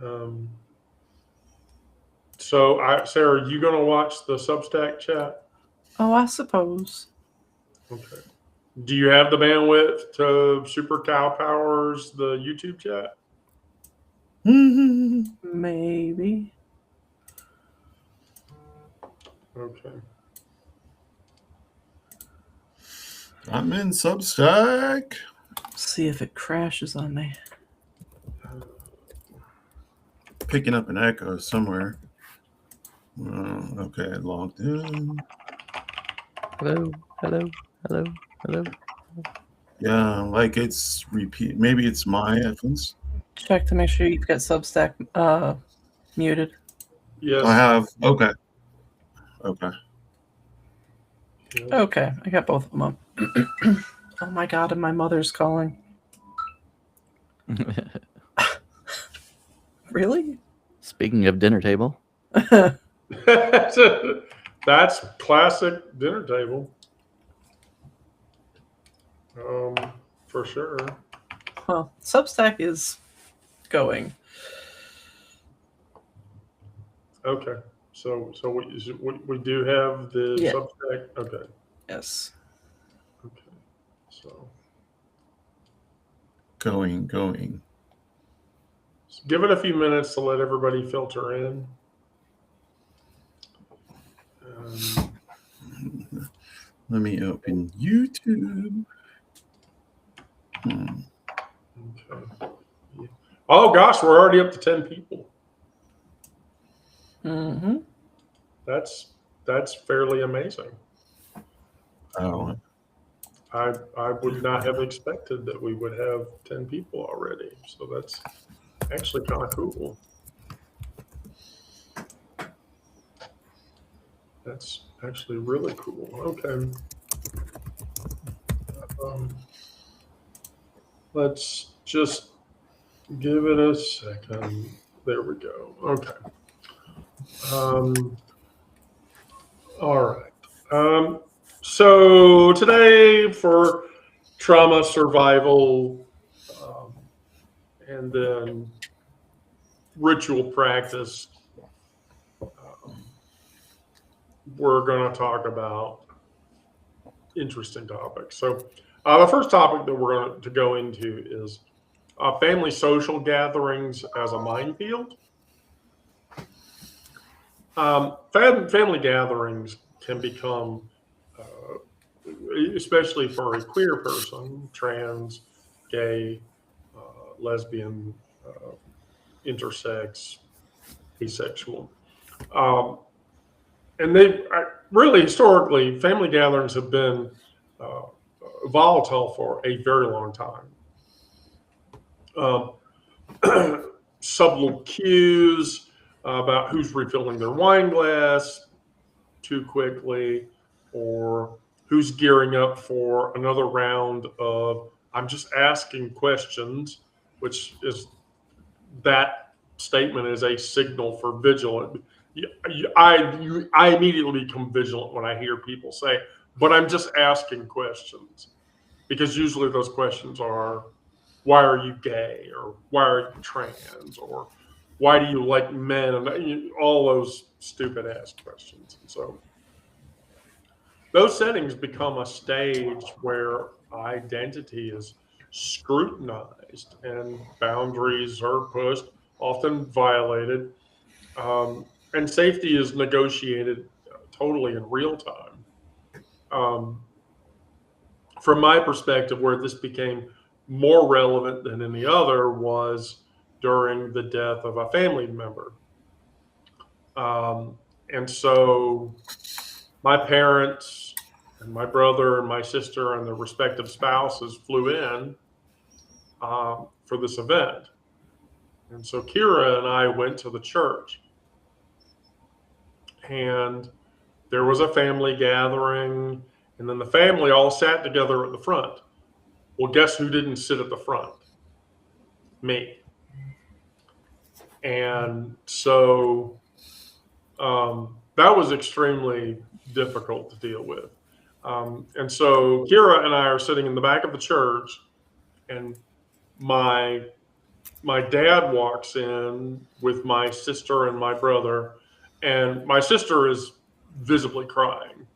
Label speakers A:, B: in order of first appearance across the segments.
A: Um, Sarah, are you going to watch the Substack chat?
B: Oh, I suppose.
A: Okay. Do you have the bandwidth to super cow powers the YouTube chat?
B: Maybe.
A: Okay.
C: I'm in Substack.
B: See if it crashes on me.
C: Picking up an echo somewhere. Okay, logged in.
D: Hello, hello, hello, hello.
C: Yeah, like it's repeat. Maybe it's my headphones.
B: Check to make sure you've got Substack muted.
A: Yes.
C: I have. Okay.
A: Yes.
B: Okay, I got both of them up. Oh my god, and my mother's calling. Really?
D: Speaking of dinner table.
A: That's classic dinner table. For sure.
B: Well, Substack is going.
A: Okay. So we do have the
B: Yeah.
A: Substack. Okay.
B: Yes.
A: Okay. So
C: Going.
A: give it a few minutes to let everybody filter in.
C: Let me open YouTube.
A: Okay. Oh gosh, we're already up to 10 people.
B: Mm-hmm.
A: That's fairly amazing.
C: Oh,
A: I would not have expected that we would have 10 people already. So that's actually kind of cool. That's actually really cool. Okay. Let's just give it a second. There we go. Okay. All right. So today for trauma survival and then ritual practice, we're going to talk about interesting topics. So the first topic that we're going to go into is family social gatherings as a minefield. Family gatherings can become, especially for a queer person, trans, gay, lesbian, intersex, asexual. And they really historically, family gatherings have been volatile for a very long time. Subtle cues about who's refilling their wine glass too quickly, or who's gearing up for another round of I'm just asking questions, which is that statement is a signal for vigilant. I immediately become vigilant when I hear people say, but I'm just asking questions, because usually those questions are, why are you gay, or why are you trans, or why do you like men, and all those stupid ass questions. And so those settings become a stage where identity is scrutinized and boundaries are pushed, often violated, and safety is negotiated totally in real time. From my perspective, where this became more relevant than any other was during the death of a family member. And so my parents and my brother and my sister and their respective spouses flew in for this event. And so Kira and I went to the church. And there was a family gathering, and then the family all sat together at the front. Well, guess who didn't sit at the front? Me. And so that was extremely difficult to deal with. And so Kira and I are sitting in the back of the church, and my my dad walks in with my sister and my brother, and my sister is visibly crying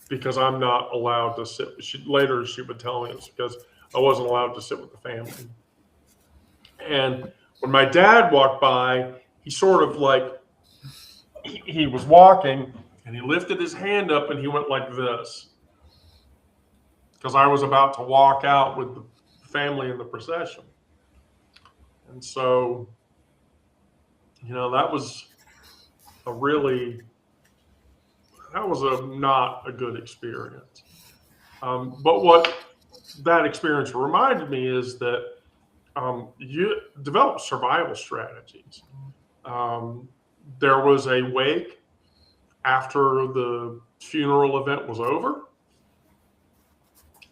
A: because I'm not allowed to sit. Later she would tell me it's because I wasn't allowed to sit with the family. And when my dad walked by, he sort of like, he was walking and he lifted his hand up and he went like this because I was about to walk out with the family in the procession. And so, that was not a good experience. But what that experience reminded me is that you develop survival strategies. There was a wake after the funeral event was over.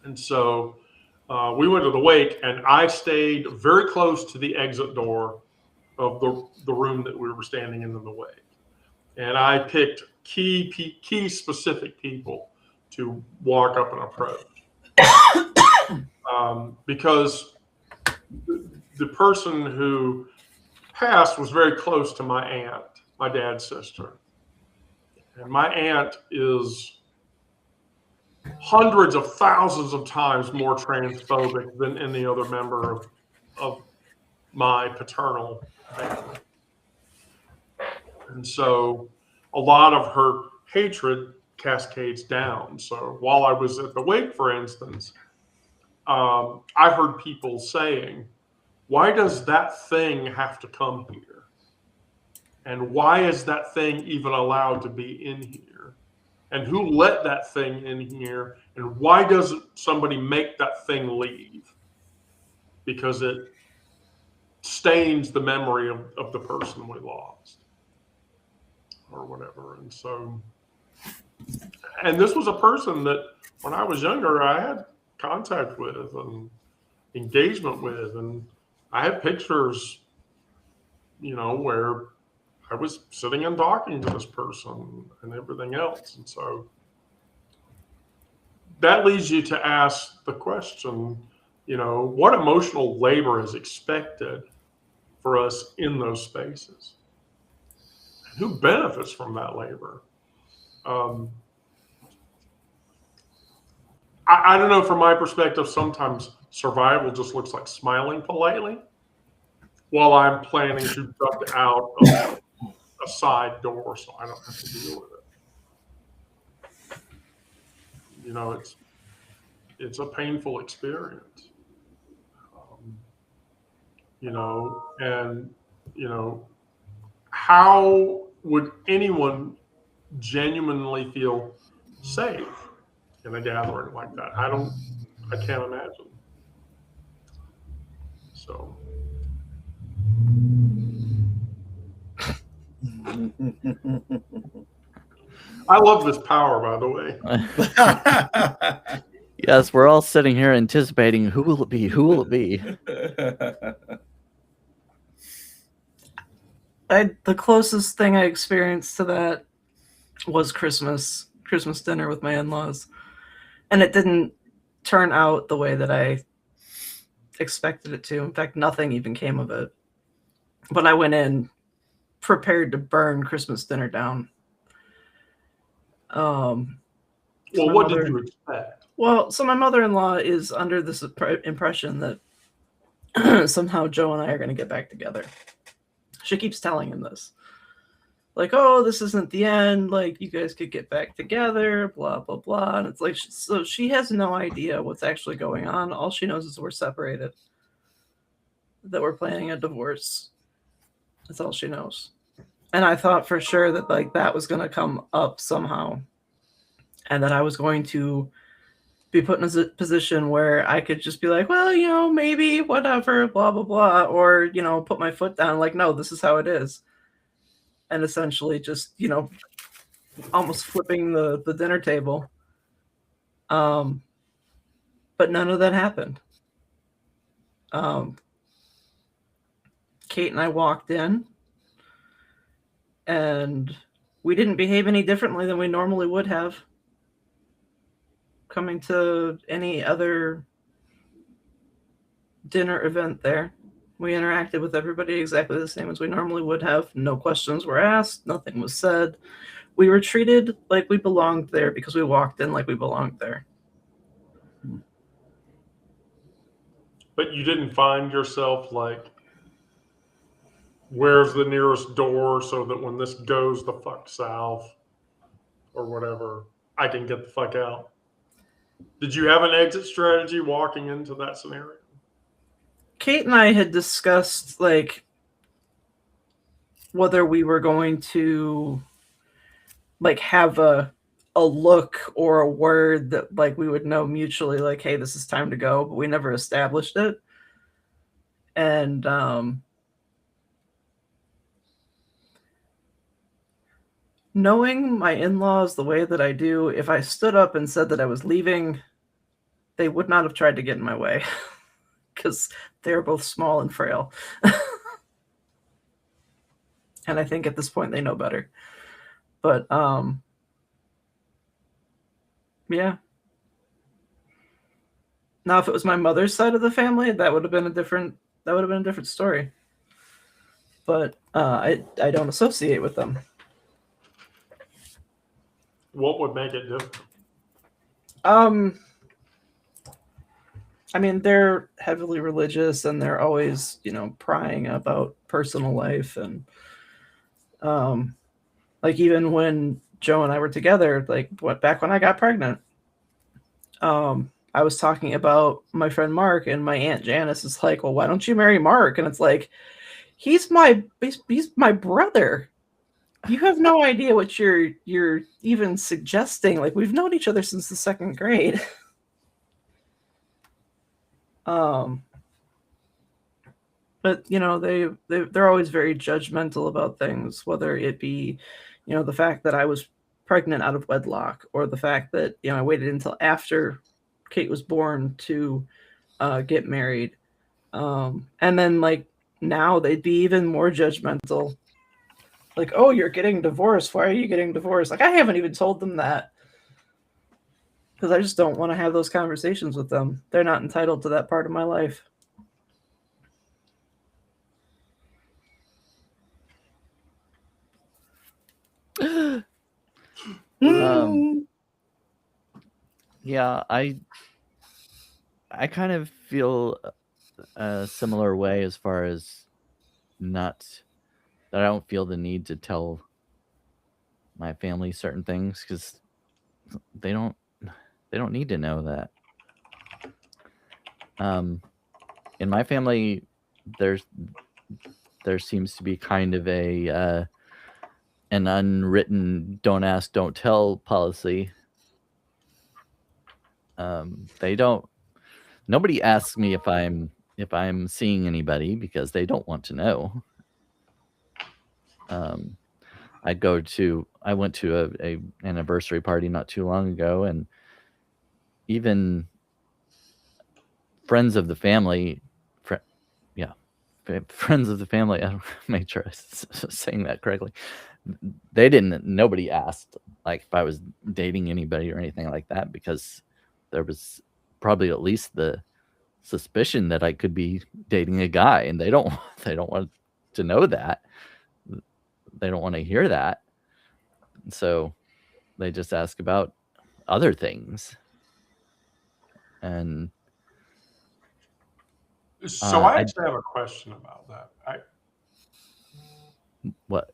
A: And so we went to the wake, and I stayed very close to the exit door of the room that we were standing in the wake. And I picked key specific people to walk up and approach. Because the person who passed was very close to my aunt, my dad's sister. And my aunt is hundreds of thousands of times more transphobic than any other member of my paternal family. And so a lot of her hatred cascades down. So while I was at the wake, for instance, I heard people saying, why does that thing have to come here? And why is that thing even allowed to be in here? And who let that thing in here? And why doesn't somebody make that thing leave? Because it stains the memory of the person we lost or whatever. And so, and this was a person that when I was younger, I had contact with and engagement with. And I have pictures, where I was sitting and talking to this person and everything else. And so that leads you to ask the question, what emotional labor is expected for us in those spaces? And who benefits from that labor? I don't know, from my perspective, sometimes survival just looks like smiling politely while I'm planning to duck out of a side door so I don't have to deal with it. It's a painful experience. How would anyone genuinely feel safe in a gathering like that? I can't imagine. So. I love this power, by the way.
D: Yes, we're all sitting here anticipating who will it be? Who will it be?
B: The closest thing I experienced to that was Christmas dinner with my in-laws, and it didn't turn out the way that I expected it to. In fact, nothing even came of it. But I went in prepared to burn Christmas dinner down.
A: Well, what did you expect?
B: Well, so my mother-in-law is under this impression that somehow Joe and I are going to get back together. She keeps telling him this. Like, oh, this isn't the end. Like, you guys could get back together, blah, blah, blah. And it's like, so she has no idea what's actually going on. All she knows is we're separated, that we're planning a divorce. That's all she knows. And I thought for sure that, like, that was going to come up somehow. And that I was going to be put in a position where I could just be like, well, maybe, whatever, blah, blah, blah. Or, put my foot down, like, no, this is how it is. And essentially just, almost flipping the dinner table. But none of that happened. Kate and I walked in, and we didn't behave any differently than we normally would have coming to any other dinner event there. We interacted with everybody exactly the same as we normally would have. No questions were asked, nothing was said. We were treated like we belonged there because we walked in like we belonged there.
A: But you didn't find yourself like, where's the nearest door so that when this goes the fuck south or whatever, I can get the fuck out? Did you have an exit strategy walking into that scenario?
B: Kate and I had discussed like whether we were going to like have a look or a word that like we would know mutually, like, hey, this is time to go, but we never established it. And knowing my in-laws the way that I do, if I stood up and said that I was leaving, they would not have tried to get in my way because they're both small and frail. And I think at this point they know better. But yeah. Now if it was my mother's side of the family, that would have been a different story. But I don't associate with them.
A: What would make it different?
B: I mean, they're heavily religious and they're always, prying about personal life. And like even when Joe and I were together, like back when I got pregnant, I was talking about my friend Mark, and my Aunt Janice is like, well, why don't you marry Mark? And it's like, he's my brother. You have no idea what you're even suggesting. Like, we've known each other since the 2nd grade. But they're always very judgmental about things, whether it be, the fact that I was pregnant out of wedlock, or the fact that I waited until after Kate was born to get married, and then like now they'd be even more judgmental. Like, oh, you're getting divorced. Why are you getting divorced? Like, I haven't even told them that because I just don't want to have those conversations with them. They're not entitled to that part of my life.
D: Yeah, I kind of feel a similar way as far as that I don't feel the need to tell my family certain things because they don't need to know that. In my family, there seems to be kind of an unwritten "don't ask, don't tell" policy. Nobody asks me if I'm seeing anybody because they don't want to know. I went to a anniversary party not too long ago, and even friends of the family, friends of the family, I make sure I'm saying that correctly. Nobody asked like if I was dating anybody or anything like that, because there was probably at least the suspicion that I could be dating a guy, and they don't want to know that. They don't want to hear that. So they just ask about other things. And
A: so I actually have a question about that.
D: What?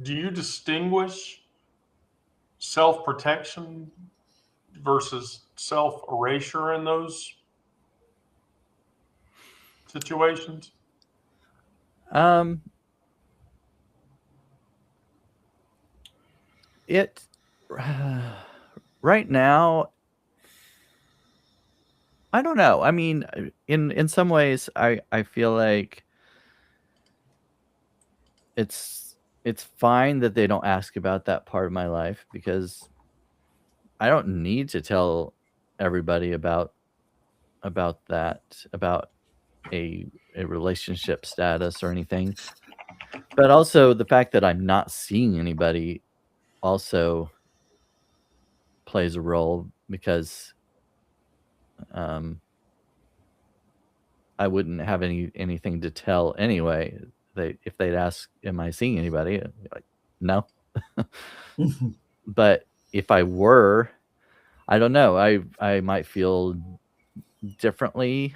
A: Do you distinguish self-protection versus self-erasure in those situations?
D: It right now, I don't know. I mean, in some ways, I feel like it's fine that they don't ask about that part of my life, because I don't need to tell everybody about that, about a relationship status or anything. But also the fact that I'm not seeing anybody also plays a role, because I wouldn't have anything to tell anyway. If they'd ask, "Am I seeing anybody?" I'd be like, "No." But if I were, I don't know. I might feel differently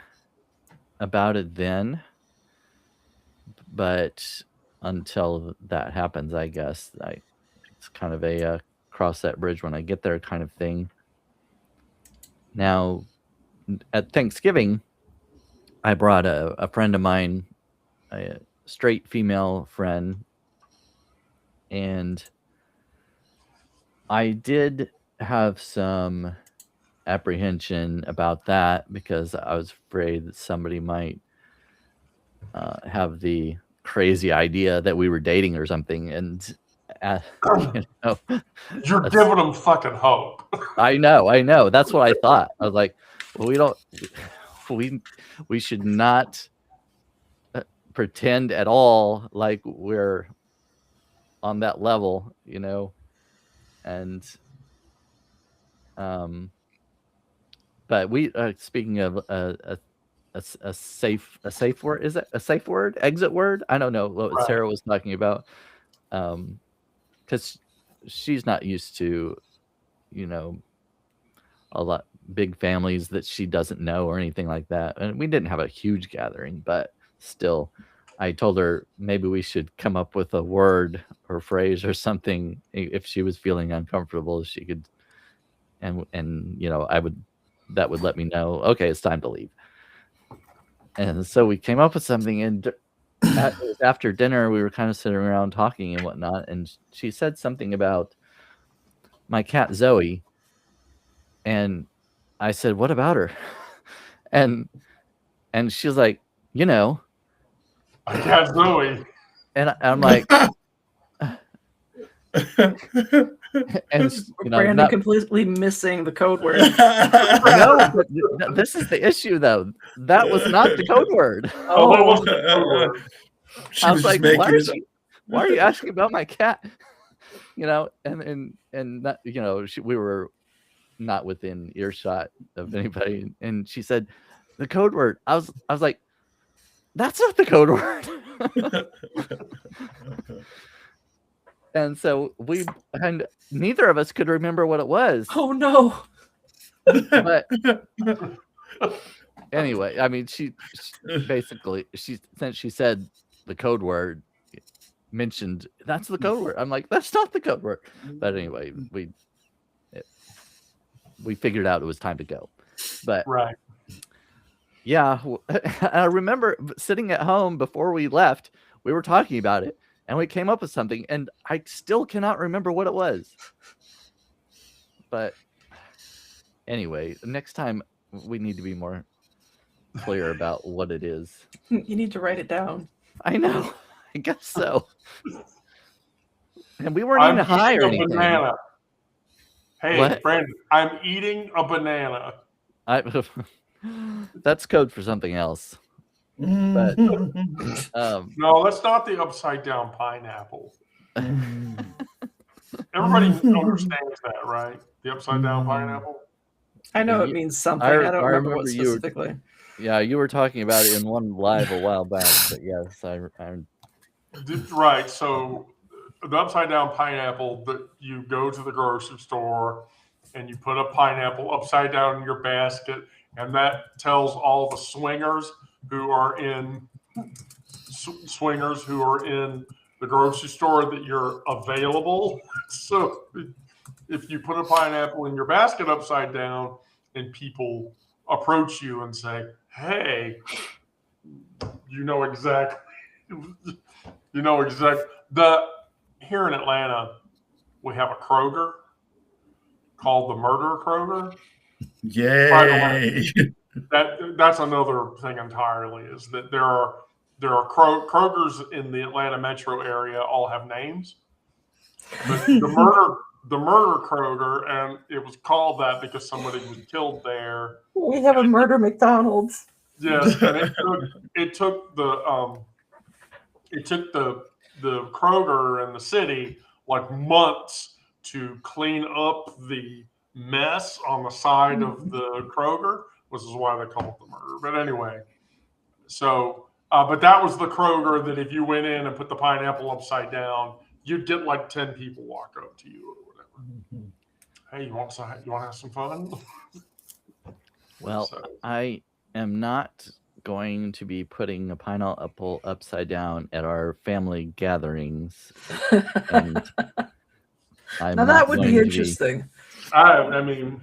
D: about it then, but until that happens, I guess it's kind of a cross that bridge when I get there kind of thing. Now, at Thanksgiving, I brought a friend of mine, a straight female friend, and I did have some apprehension about that because I was afraid that somebody might have the crazy idea that we were dating or something. And you know,
A: You're giving them fucking hope.
D: I know. That's what I thought. I was like, well, we should not pretend at all like we're on that level, and but we speaking of a safe word, is it a safe word, exit word? I don't know what
A: Right.
D: Sarah was talking about, because she's not used to a lot big families that she doesn't know or anything like that, and we didn't have a huge gathering, but still, I told her maybe we should come up with a word or phrase or something if she was feeling uncomfortable. She could, and that would let me know, okay, it's time to leave. And so we came up with something, and after dinner we were kind of sitting around talking and whatnot, and she said something about my cat Zoe, and I said, what about her? and she was like,
A: I got Zoe.
D: and I'm like, and
B: Brandon completely missing the code word.
D: No, but this is the issue, though. That was not the code word.
A: Oh, that wasn't the code word.
C: She
D: I
C: was
D: was
C: just
D: like,
C: making
D: why are you asking about my cat? And that, we were not within earshot of anybody, and she said the code word. I was like, that's not the code word. And so neither of us could remember what it was.
B: Oh no.
D: But anyway, I mean, she basically, since she said the code word, mentioned that's the code word. I'm like, that's not the code word. But anyway, we figured out it was time to go. But
A: Right.
D: yeah, I remember sitting at home before we left, we were talking about it, and we came up with something, and I still cannot remember what it was. But anyway, next time we need to be more clear about what it is.
B: You need to write it down.
D: I know. I guess so. And we weren't even high or anything.
A: Banana. Hey,
D: What?
A: Brandon, I'm eating a banana.
D: That's code for something else. But
A: No, that's not the upside down pineapple. Everybody understands that, right? The upside down pineapple.
B: I know
D: Yeah,
B: it means something.
D: I
B: I don't remember
D: remember
B: what
D: you were-
B: specifically.
D: yeah, you were talking about it in one live a while back, but yes,
A: Right. So the upside down pineapple, that you go to the grocery store and you put a pineapple upside down in your basket, and that tells all the swingers who are in the grocery store that you're available. So if you put a pineapple in your basket upside down and people approach you and say, hey, here in Atlanta, we have a Kroger called the Murder Kroger.
C: Yay!
A: That's another thing entirely, is that there are Krogers in the Atlanta metro area all have names, but the murder Kroger, and it was called that because somebody was killed there.
B: We have a murder McDonald's.
A: Yes, and it took the Kroger and the city like months to clean up the mess on the side of the Kroger, which is why they call it the murder. But anyway, So, but that was the Kroger that if you went in and put the pineapple upside down, you'd get like 10 people walk up to you or whatever. Hey, you want to have some fun?
D: Well,
A: So,
D: I am not going to be putting a pineapple upside down at our family gatherings. And I'm
B: Now
D: not
B: that would
D: going
B: be
D: to
B: interesting.
A: I mean,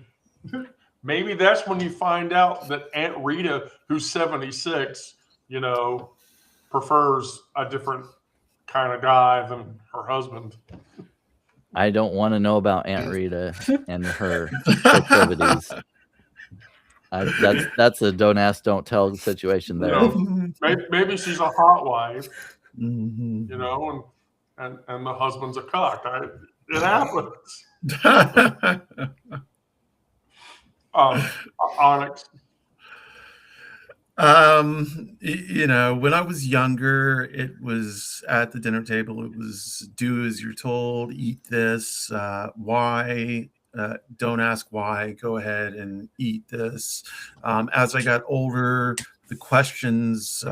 A: maybe that's when you find out that Aunt Rita, who's 76, prefers a different kind of guy than her husband.
D: I don't want to know about Aunt Rita and her proclivities. That's a don't ask, don't tell situation there.
A: Maybe she's a hot wife,
C: Mhm.
A: and the husband's a cuck. It happens. Onyx.
C: When I was younger, it was at the dinner table. It was do as you're told, eat this. Why? Don't ask why. Go ahead and eat this. As I got older, the questions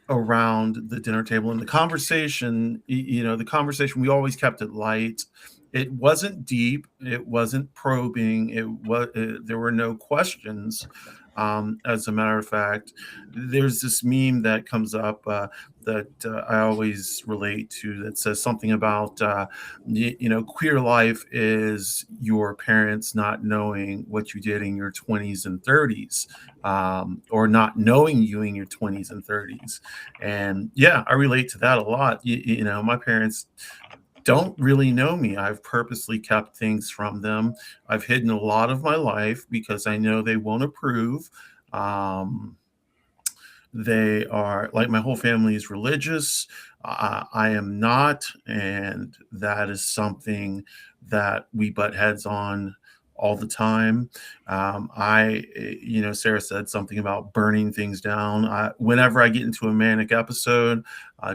C: around the dinner table and the conversation, we always kept it light. It wasn't deep. It wasn't probing. There were no questions. As a matter of fact, there's this meme that comes up that I always relate to that says something about, queer life is your parents not knowing what you did in your 20s and 30s, or not knowing you in your 20s and 30s. And yeah, I relate to that a lot. My parents don't really know me. I've purposely kept things from them. I've hidden a lot of my life because I know they won't approve. They are like, my whole family is religious. I am not, and that is something that we butt heads on all the time. Sarah said something about burning things down. Whenever I get into a manic episode,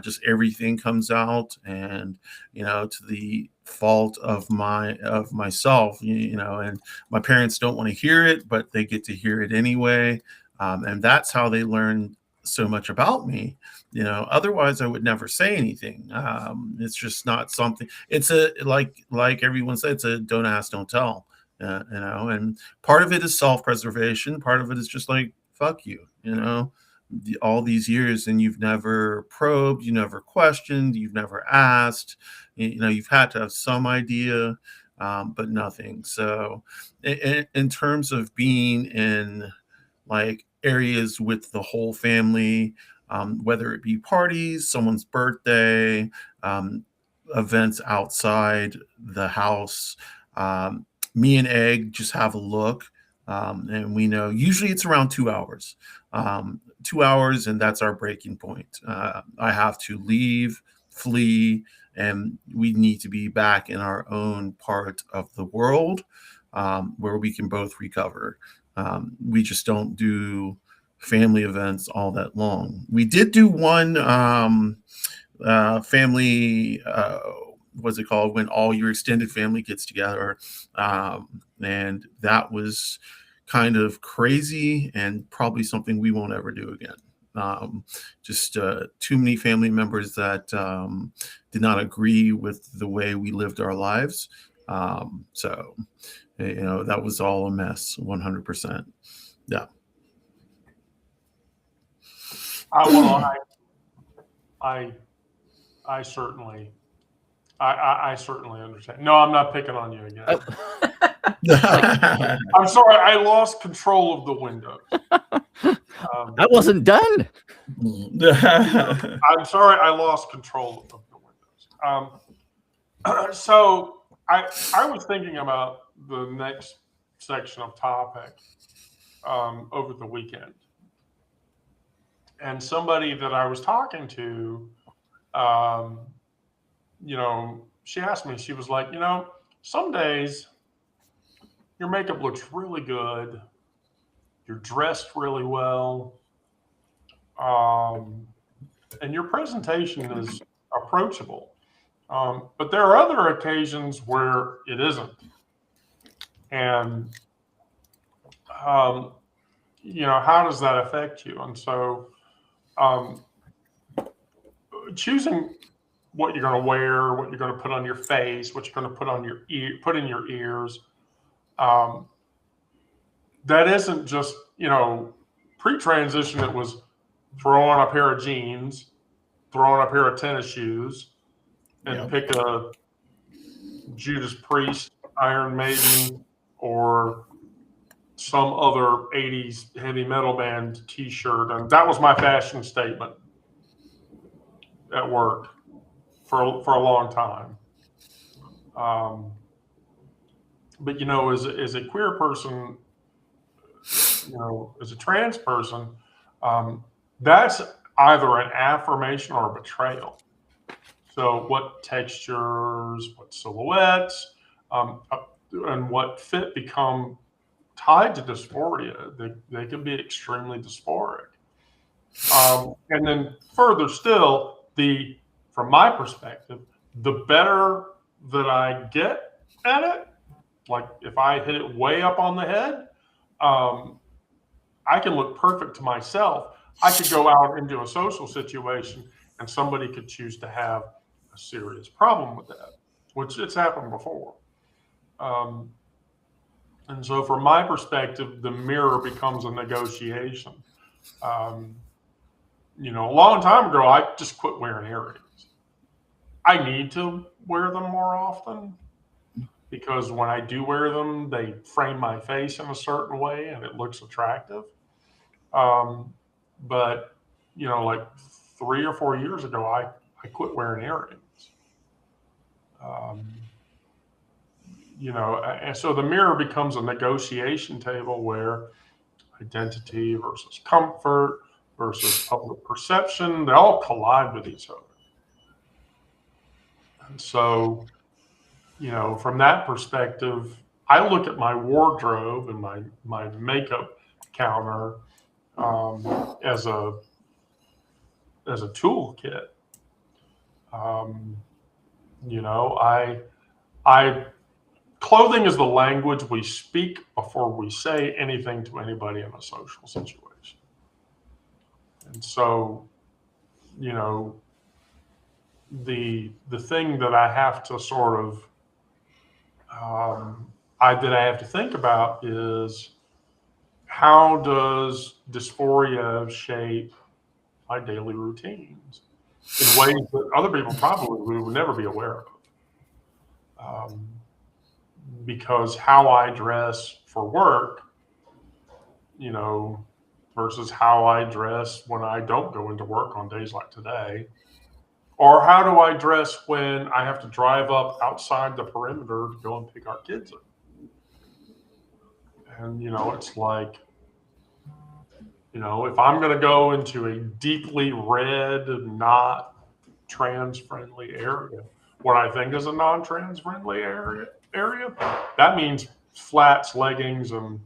C: just everything comes out, and to the fault of myself, and my parents don't want to hear it, but they get to hear it anyway. And that's how they learn so much about me. Otherwise I would never say anything. It's just not something. It's like everyone said, it's a don't ask, don't tell. And part of it is self-preservation. Part of it is just like, fuck you, all these years, and you've never probed, you never questioned, you've never asked, you've had to have some idea, but nothing. So in terms of being in like areas with the whole family, whether it be parties, someone's birthday, events outside the house, me and Egg just have a look, and we know usually it's around 2 hours. 2 hours, and that's our breaking point. I have to leave, flee, and we need to be back in our own part of the world, where we can both recover. We just don't do family events all that long. We did do one family, what's it called, when all your extended family gets together, and that was kind of crazy and probably something we won't ever do again. Just too many family members that did not agree with the way we lived our lives. So that was all a mess, 100%. Yeah.
A: I certainly understand. No, I'm not picking on you again. I'm sorry, I lost control of the windows.
D: I wasn't done.
A: I'm sorry, I lost control of the windows. So I was thinking about the next section of topic over the weekend, and somebody that I was talking to, she asked me, she was like, some days your makeup looks really good, you're dressed really well, and your presentation is approachable. But there are other occasions where it isn't. And how does that affect you? And so, um, choosing what you're going to wear, what you're going to put on your face, what you're going to put on put in your ears, um, that isn't just, pre-transition. It was throw on a pair of jeans, throw on a pair of tennis shoes, and
C: Yep.
A: pick a Judas Priest, Iron Maiden, or some other 80s heavy metal band t-shirt. And that was my fashion statement at work for a long time. But as a queer person, as a trans person, that's either an affirmation or a betrayal. So what textures, what silhouettes, and what fit become tied to dysphoria. They can be extremely dysphoric. And then further still, from my perspective, the better that I get at it, like if I hit it way up on the head, I can look perfect to myself. I could go out into a social situation and somebody could choose to have a serious problem with that, which it's happened before. And so from my perspective, the mirror becomes a negotiation. A long time ago, I just quit wearing earrings. I need to wear them more often because when I do wear them, they frame my face in a certain way and it looks attractive. But, like 3 or 4 years ago, I quit wearing earrings. And so the mirror becomes a negotiation table where identity versus comfort versus public perception, they all collide with each other. And so, from that perspective, I look at my wardrobe and my makeup counter as a toolkit. Clothing is the language we speak before we say anything to anybody in a social situation. And so, the thing that I have to sort of I have to think about is how does dysphoria shape my daily routines in ways that other people probably would never be aware of. Because how I dress for work, versus how I dress when I don't go into work on days like today, or how do I dress when I have to drive up outside the perimeter to go and pick our kids up? And, it's like, if I'm going to go into a deeply red, not trans-friendly area, what I think is a non-trans-friendly area, that means flats, leggings, and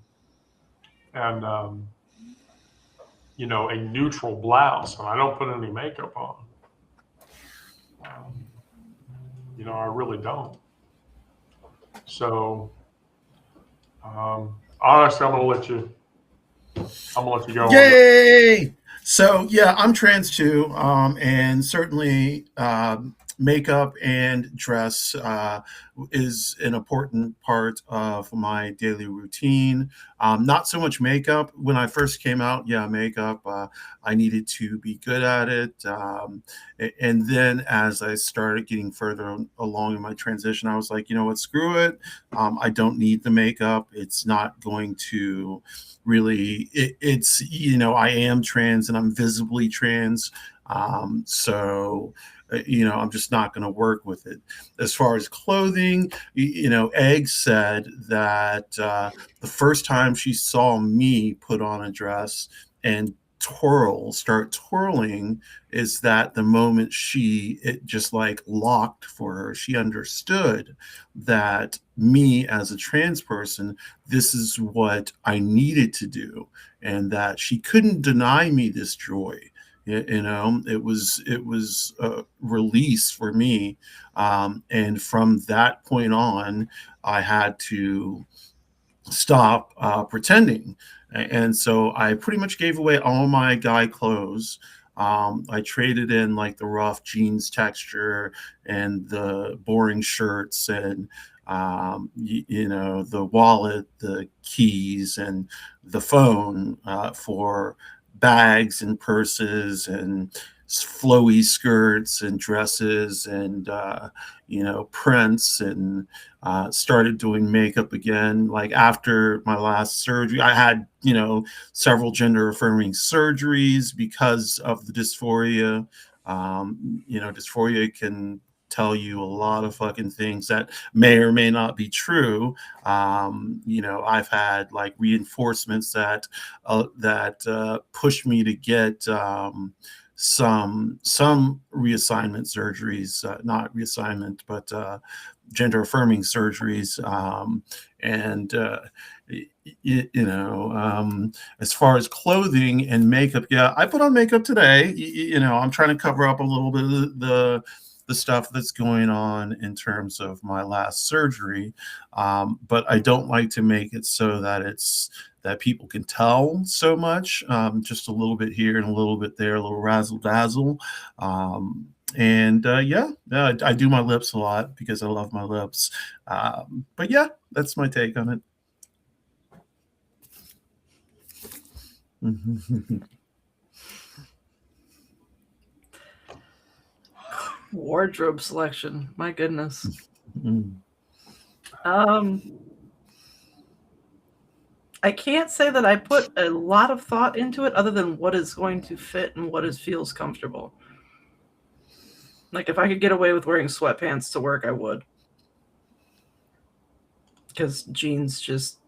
A: a neutral blouse, and I don't put any makeup on. I really don't. So, honestly, I'm gonna let you go.
C: Yay! So yeah, I'm trans too, and certainly makeup and dress is an important part of my daily routine. Not so much makeup. When I first came out, yeah, makeup. I needed to be good at it, and then as I started getting further along in my transition, I was like, you know what, screw it. I don't need the makeup. It's not going to really. It's I am trans and I'm visibly trans, so. I'm just not going to work with it. As far as clothing, Egg said that the first time she saw me put on a dress and start twirling, is that the moment it just like locked for her. She understood that me as a trans person, this is what I needed to do, and that she couldn't deny me this joy. It was a release for me, and from that point on, I had to stop pretending. And so I pretty much gave away all my guy clothes. I traded in like the rough jeans texture and the boring shirts and the wallet, the keys, and the phone for bags and purses and flowy skirts and dresses and prints, and started doing makeup again. Like after my last surgery, I had several gender affirming surgeries because of the dysphoria. Dysphoria can tell you a lot of fucking things that may or may not be true. I've had like reinforcements that pushed me to get some reassignment surgeries, not reassignment, but gender affirming surgeries. As far as clothing and makeup, yeah, I put on makeup today. I'm trying to cover up a little bit of the stuff that's going on in terms of my last surgery. But I don't like to make it so that people can tell so much, just a little bit here and a little bit there, a little razzle dazzle. I do my lips a lot because I love my lips. But yeah, that's my take on it.
B: Wardrobe selection, my goodness. I can't say that I put a lot of thought into it other than what is going to fit and what feels comfortable. Like if I could get away with wearing sweatpants to work, I would. Because jeans just,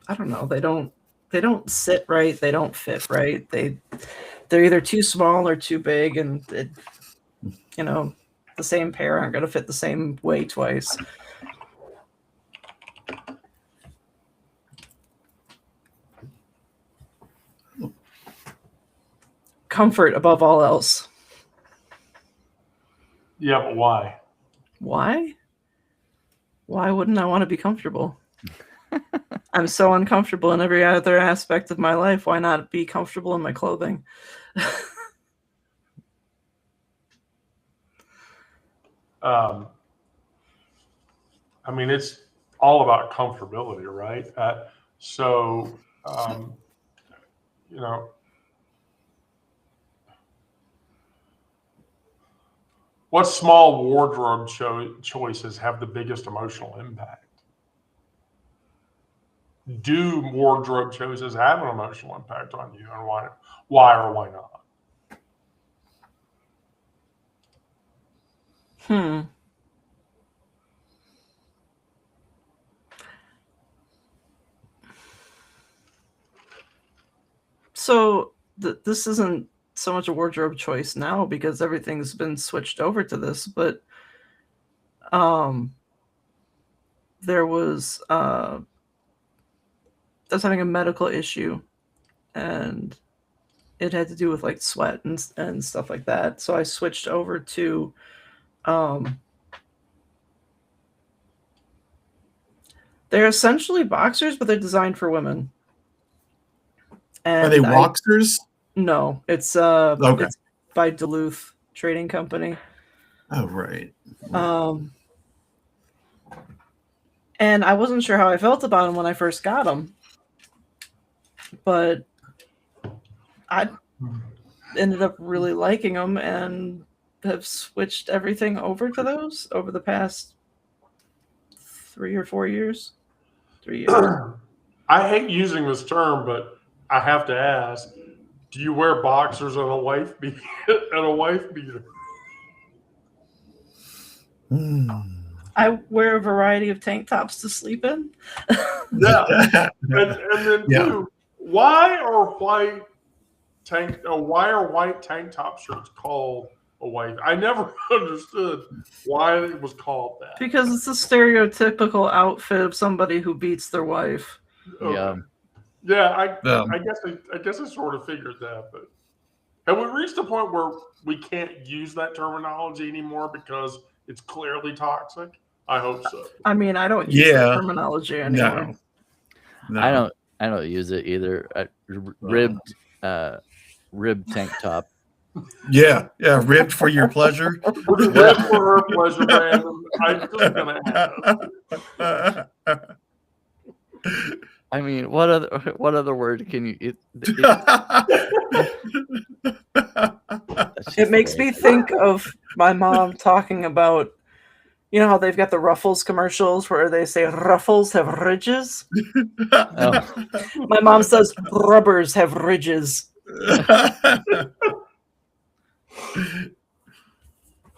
B: I don't know, they don't sit right, they don't fit right. They're either too small or too big, and the same pair aren't going to fit the same way twice. Comfort above all else.
A: Yeah, but why?
B: Why? Why wouldn't I want to be comfortable? I'm so uncomfortable in every other aspect of my life. Why not be comfortable in my clothing?
A: It's all about comfortability, right? What small wardrobe choices have the biggest emotional impact? Do wardrobe choices have an emotional impact on you, and why or why not?
B: So this isn't so much a wardrobe choice now because everything's been switched over to this, but there was I was having a medical issue, and it had to do with like sweat and stuff like that. So I switched over to they're essentially boxers, but they're designed for women. And
C: are they boxers?
B: No, it's
C: okay.
B: It's by Duluth Trading Company.
C: Oh, right.
B: And I wasn't sure how I felt about them when I first got them, but I ended up really liking them and have switched everything over to those over the past 3 or 4 years. 3 years.
A: I hate using this term, but I have to ask: do you wear boxers and a wife beater?
B: I wear a variety of tank tops to sleep in.
A: Yeah, and then too, why are white tank top shirts called a wife? I never understood why it was called that.
B: Because it's a stereotypical outfit of somebody who beats their wife.
A: Okay. Yeah, I guess I sort of figured that, but have we reached a point where we can't use that terminology anymore because it's clearly toxic? I hope so.
B: I mean, I don't use that terminology anymore.
C: No. No.
D: I don't use it either. Ribbed tank top.
C: Yeah, ribbed for your pleasure.
A: Rib for her pleasure, Brandon. I'm just gonna ask.
D: I mean, what other word can you?
B: It makes me think of my mom talking about, you know how they've got the Ruffles commercials where they say Ruffles have ridges?
D: Oh,
B: My mom says rubbers have ridges.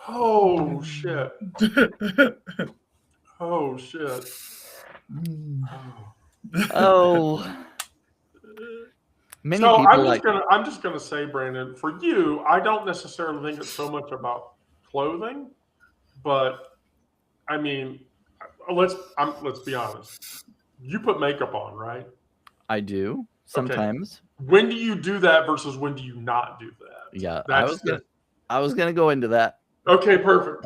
A: Oh shit! Oh shit!
D: oh. Many
A: So
D: people
A: I'm just gonna say, Brandon, for you, I don't necessarily think it's so much about clothing, but I mean, let's be honest. You put makeup on, right?
D: I do sometimes.
A: When do you do that versus when do you not do that?
D: Yeah,
A: That's
D: I was gonna go into that.
A: okay. Perfect.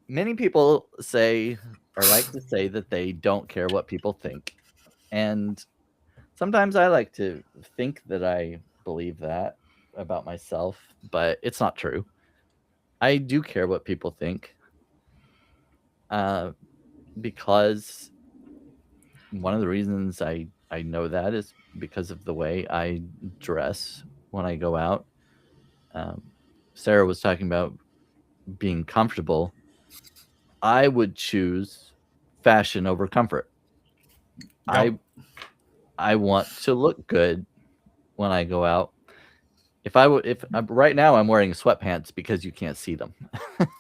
D: Many people say or like to say that they don't care what people think, and sometimes I like to think that I believe that about myself, but it's not true. I do care what people think, because one of the reasons I know that is because of the way I dress when I go out. Sarah was talking about being comfortable. I would choose fashion over comfort.
C: Yep.
D: I want to look good when I go out. If right now I'm wearing sweatpants because you can't see them.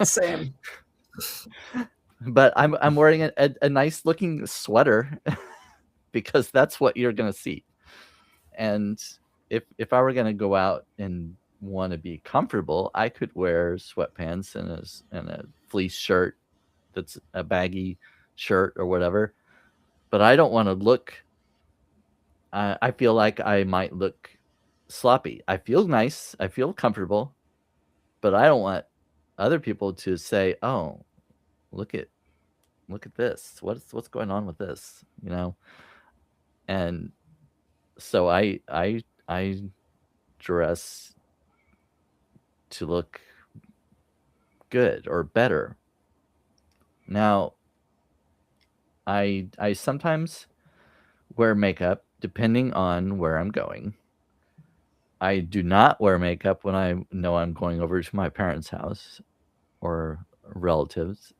B: Same.
D: But I'm wearing a nice looking sweater because that's what you're gonna see. And if I were gonna go out and want to be comfortable, I could wear sweatpants and a fleece shirt that's a baggy shirt or whatever. But I don't want to look. I feel like I might look sloppy. I feel nice. I feel comfortable, but I don't want other people to say, "Oh, look at this. What's going on with this?" You know. And so I dress to look good or better. Now, I sometimes wear makeup depending on where I'm going. I do not wear makeup when I know I'm going over to my parents' house or relatives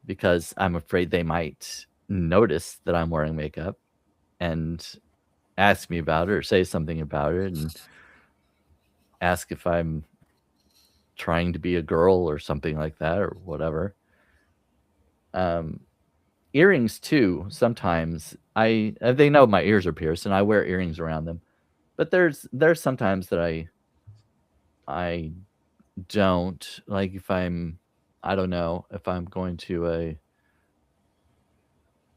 D: because I'm afraid they might notice that I'm wearing makeup and ask me about it or say something about it and ask if I'm trying to be a girl or something like that or whatever. Earrings too. Sometimes they know my ears are pierced and I wear earrings around them, but there's sometimes that I don't like if I don't know if I'm going to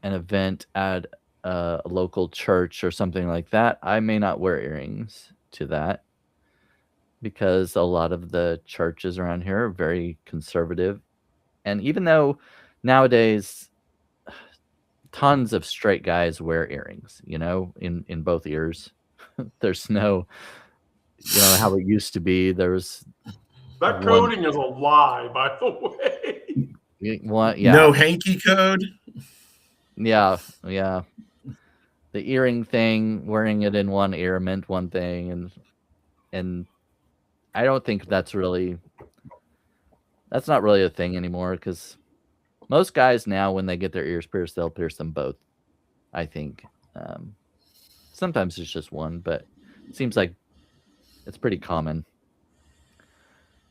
D: an event at a local church or something like that. I may not wear earrings to that because a lot of the churches around here are very conservative, and even though nowadays tons of straight guys wear earrings, in both ears. There's no, how it used to be. There was
A: That coding is a lie, by the way.
D: Yeah.
C: No hanky code.
D: Yeah. The earring thing, wearing it in one ear meant one thing, and I don't think that's not really a thing anymore because most guys now, when they get their ears pierced, they'll pierce them both. I think. Sometimes it's just one, but it seems like it's pretty common.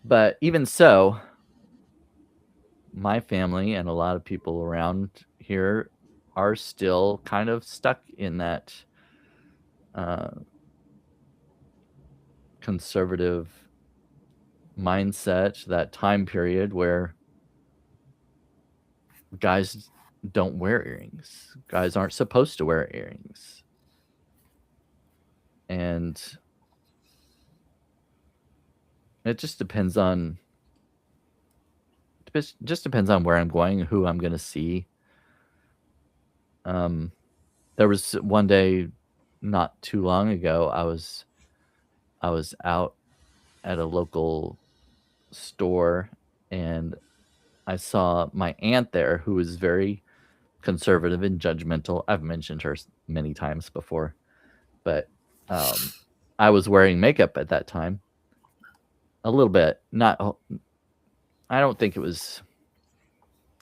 D: But even so, my family and a lot of people around here are still kind of stuck in that conservative mindset, that time period where guys don't wear earrings. Guys aren't supposed to wear earrings. And it just depends on where I'm going, who I'm going to see. There was one day not too long ago, I was out at a local store, and I saw my aunt there, who was very conservative and judgmental. I've mentioned her many times before, but I was wearing makeup at that time, a little bit. Not, I don't think it was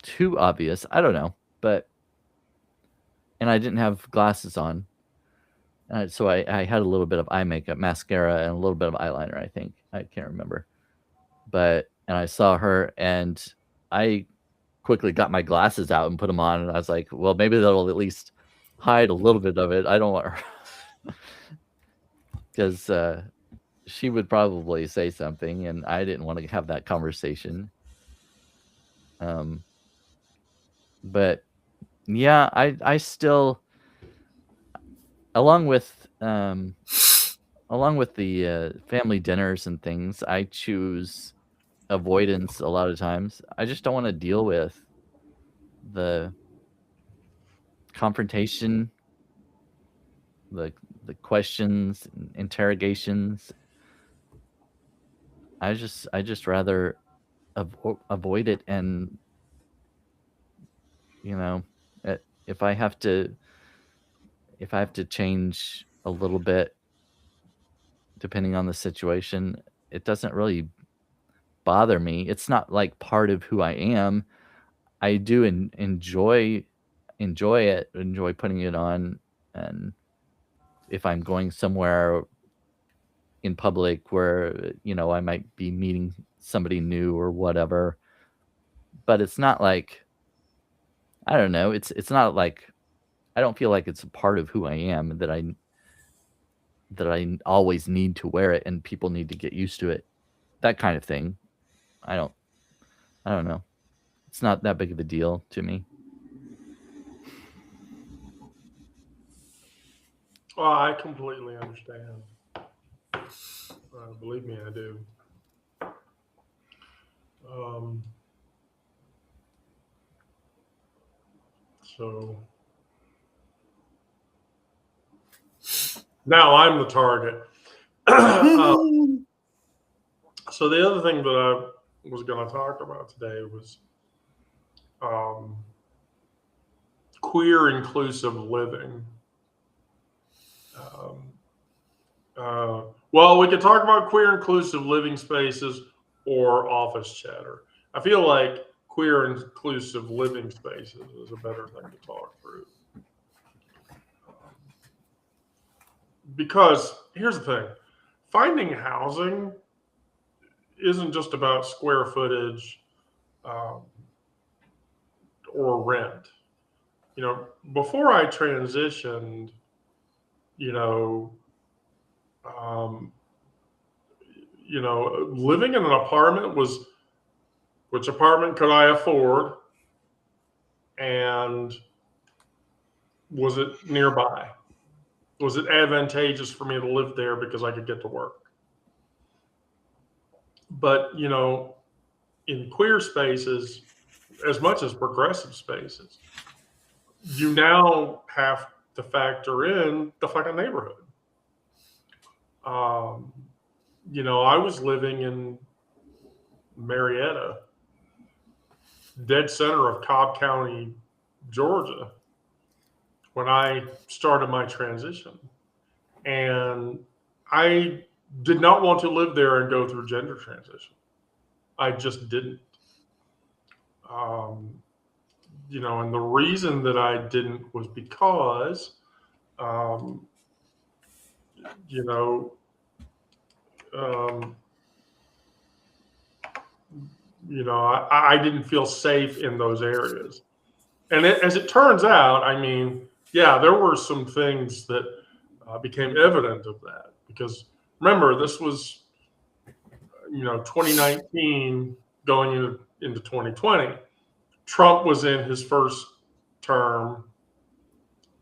D: too obvious. I don't know, but and I didn't have glasses on, so I had a little bit of eye makeup, mascara, and a little bit of eyeliner. I think I can't remember, but and I saw her, and I quickly got my glasses out and put them on, and I was like, well, maybe that'll at least hide a little bit of it. I don't want her because she would probably say something, and I didn't want to have that conversation. But yeah, I still, along with the family dinners and things, I choose avoidance a lot of times. I just don't want to deal with the confrontation, the questions, interrogations. I just rather avoid it, and if I have to change a little bit depending on the situation, it doesn't really bother me. It's not like part of who I am. I do enjoy it, enjoy putting it on, and if I'm going somewhere in public where I might be meeting somebody new or whatever, but it's not like, I don't know, it's not like, I don't feel like it's a part of who I am, that I always need to wear it and people need to get used to it, that kind of thing. I don't know. It's not that big of a deal to me.
A: Well, I completely understand. Believe me, I do. So now I'm the target. So the other thing that I was going to talk about today was queer inclusive living. Well, we could talk about queer inclusive living spaces or office chatter. I feel like queer inclusive living spaces is a better thing to talk through. Because here's the thing, finding housing isn't just about square footage or rent. Before I transitioned, living in an apartment was, which apartment could I afford, and was it nearby? Was it advantageous for me to live there because I could get to work? But, in queer spaces, as much as progressive spaces, you now have to factor in the fucking neighborhood. I was living in Marietta, dead center of Cobb County, Georgia, when I started my transition. And I did not want to live there and go through gender transition. I just didn't. And the reason that I didn't was because, I didn't feel safe in those areas. And as it turns out, there were some things that became evident of that. Because remember, this was, 2019 going into 2020. Trump was in his first term,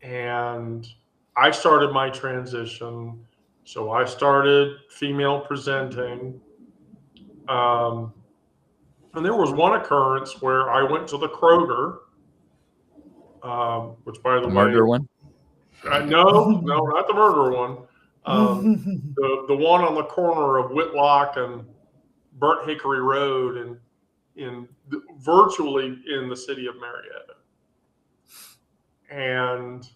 A: and I started my transition. So I started female presenting. And there was one occurrence where I went to the Kroger which, by the
D: The
A: way,
D: murder one.
A: no, not the murder one. The one on the corner of Whitlock and Burnt Hickory Road, in virtually in the city of Marietta. And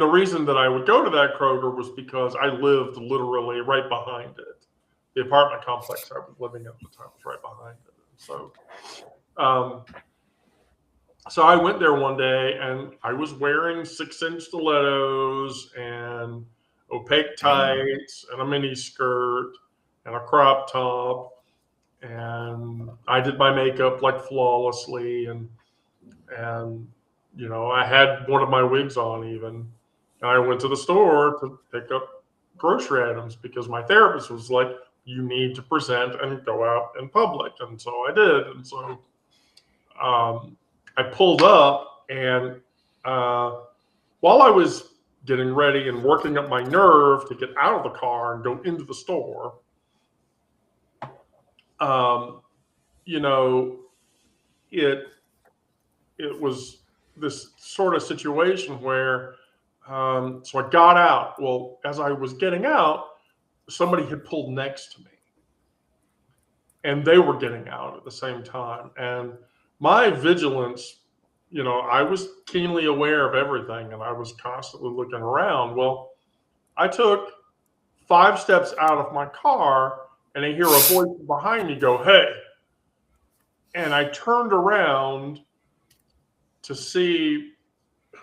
A: the reason that I would go to that Kroger was because I lived literally right behind it. The apartment complex I was living at the time was right behind it. So I went there one day, and I was wearing 6-inch stilettos and opaque tights and a mini skirt and a crop top, and I did my makeup like flawlessly, and I had one of my wigs on even. And I went to the store to pick up grocery items because my therapist was like, you need to present and go out in public. And so I did. And so I pulled up, and while I was getting ready and working up my nerve to get out of the car and go into the store, it was this sort of situation where, so I got out. Well, as I was getting out, somebody had pulled next to me, and they were getting out at the same time. And my vigilance, I was keenly aware of everything, and I was constantly looking around. Well, I took 5 steps out of my car, and I hear a voice behind me go, "Hey." And I turned around to see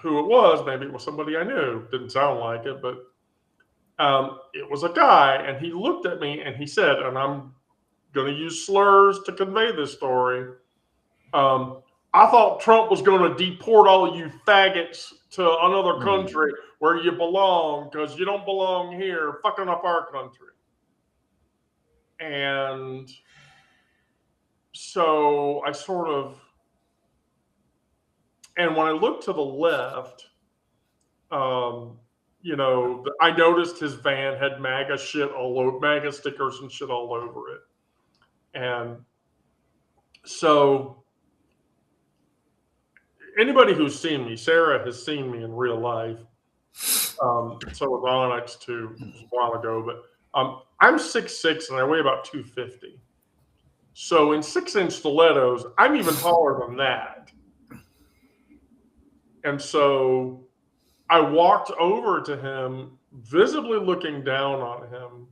A: who it was. Maybe it was somebody I knew. Didn't sound like it, but it was a guy. And he looked at me and he said, and I'm going to use slurs to convey this story, I thought Trump was going to deport all of you faggots to another country where you belong, because you don't belong here, fucking up our country. And so I and when I looked to the left, I noticed his van had MAGA stickers and shit all over it. And so anybody who's seen me, Sarah has seen me in real life. So with Onyx too, it was a while ago, but I'm 6'6" and I weigh about 250. So in 6-inch stilettos, I'm even taller than that. And so I walked over to him, visibly looking down on him.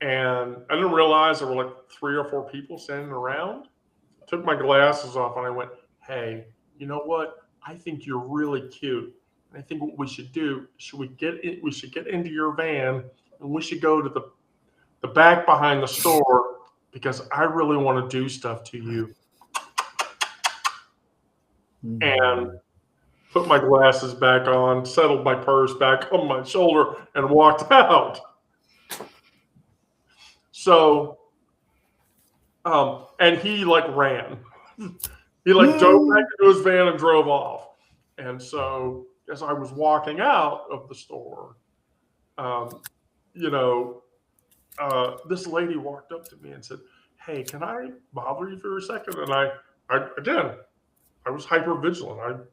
A: And I didn't realize there were like 3 or 4 people standing around. I took my glasses off and I went, "Hey, you know what? I think you're really cute. And I think what we should do, we should get into your van, and we should go to the back behind the store, because I really want to do stuff to you." And put my glasses back on, settled my purse back on my shoulder, and walked out. So, and he ran. He dove back into his van and drove off. And so as I was walking out of the store, this lady walked up to me and said, "Hey, can I bother you for a second?" And I was hyper vigilant.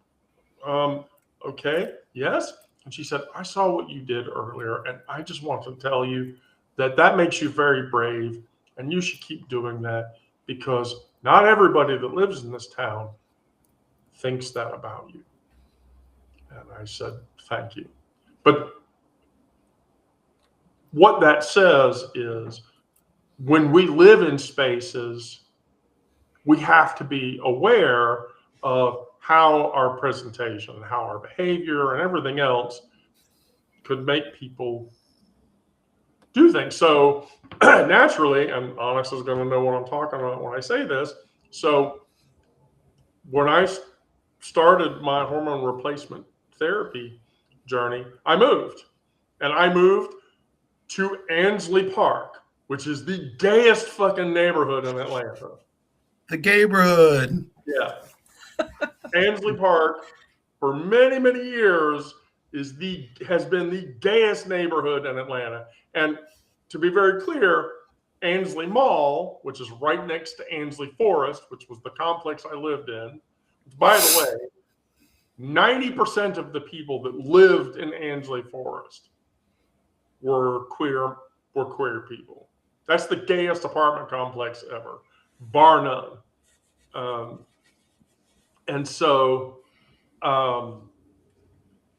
A: Okay, yes. And she said, "I saw what you did earlier, and I just want to tell you that makes you very brave, and you should keep doing that, because not everybody that lives in this town thinks that about you." And I said, "Thank you." But what that says is, when we live in spaces, we have to be aware of how our presentation and how our behavior and everything else could make people do things. So naturally, and Onyx is going to know what I'm talking about when I say this. So when I started my hormone replacement therapy journey, I moved. And I moved to Ansley Park, which is the gayest fucking neighborhood in Atlanta.
C: The gayborhood.
A: Yeah. Ansley Park, for many, many years, has been the gayest neighborhood in Atlanta. And to be very clear, Ansley Mall, which is right next to Ansley Forest, which was the complex I lived in, By the way, 90% of the people that lived in Ansley Forest were queer people. That's the gayest apartment complex ever, bar none. And so,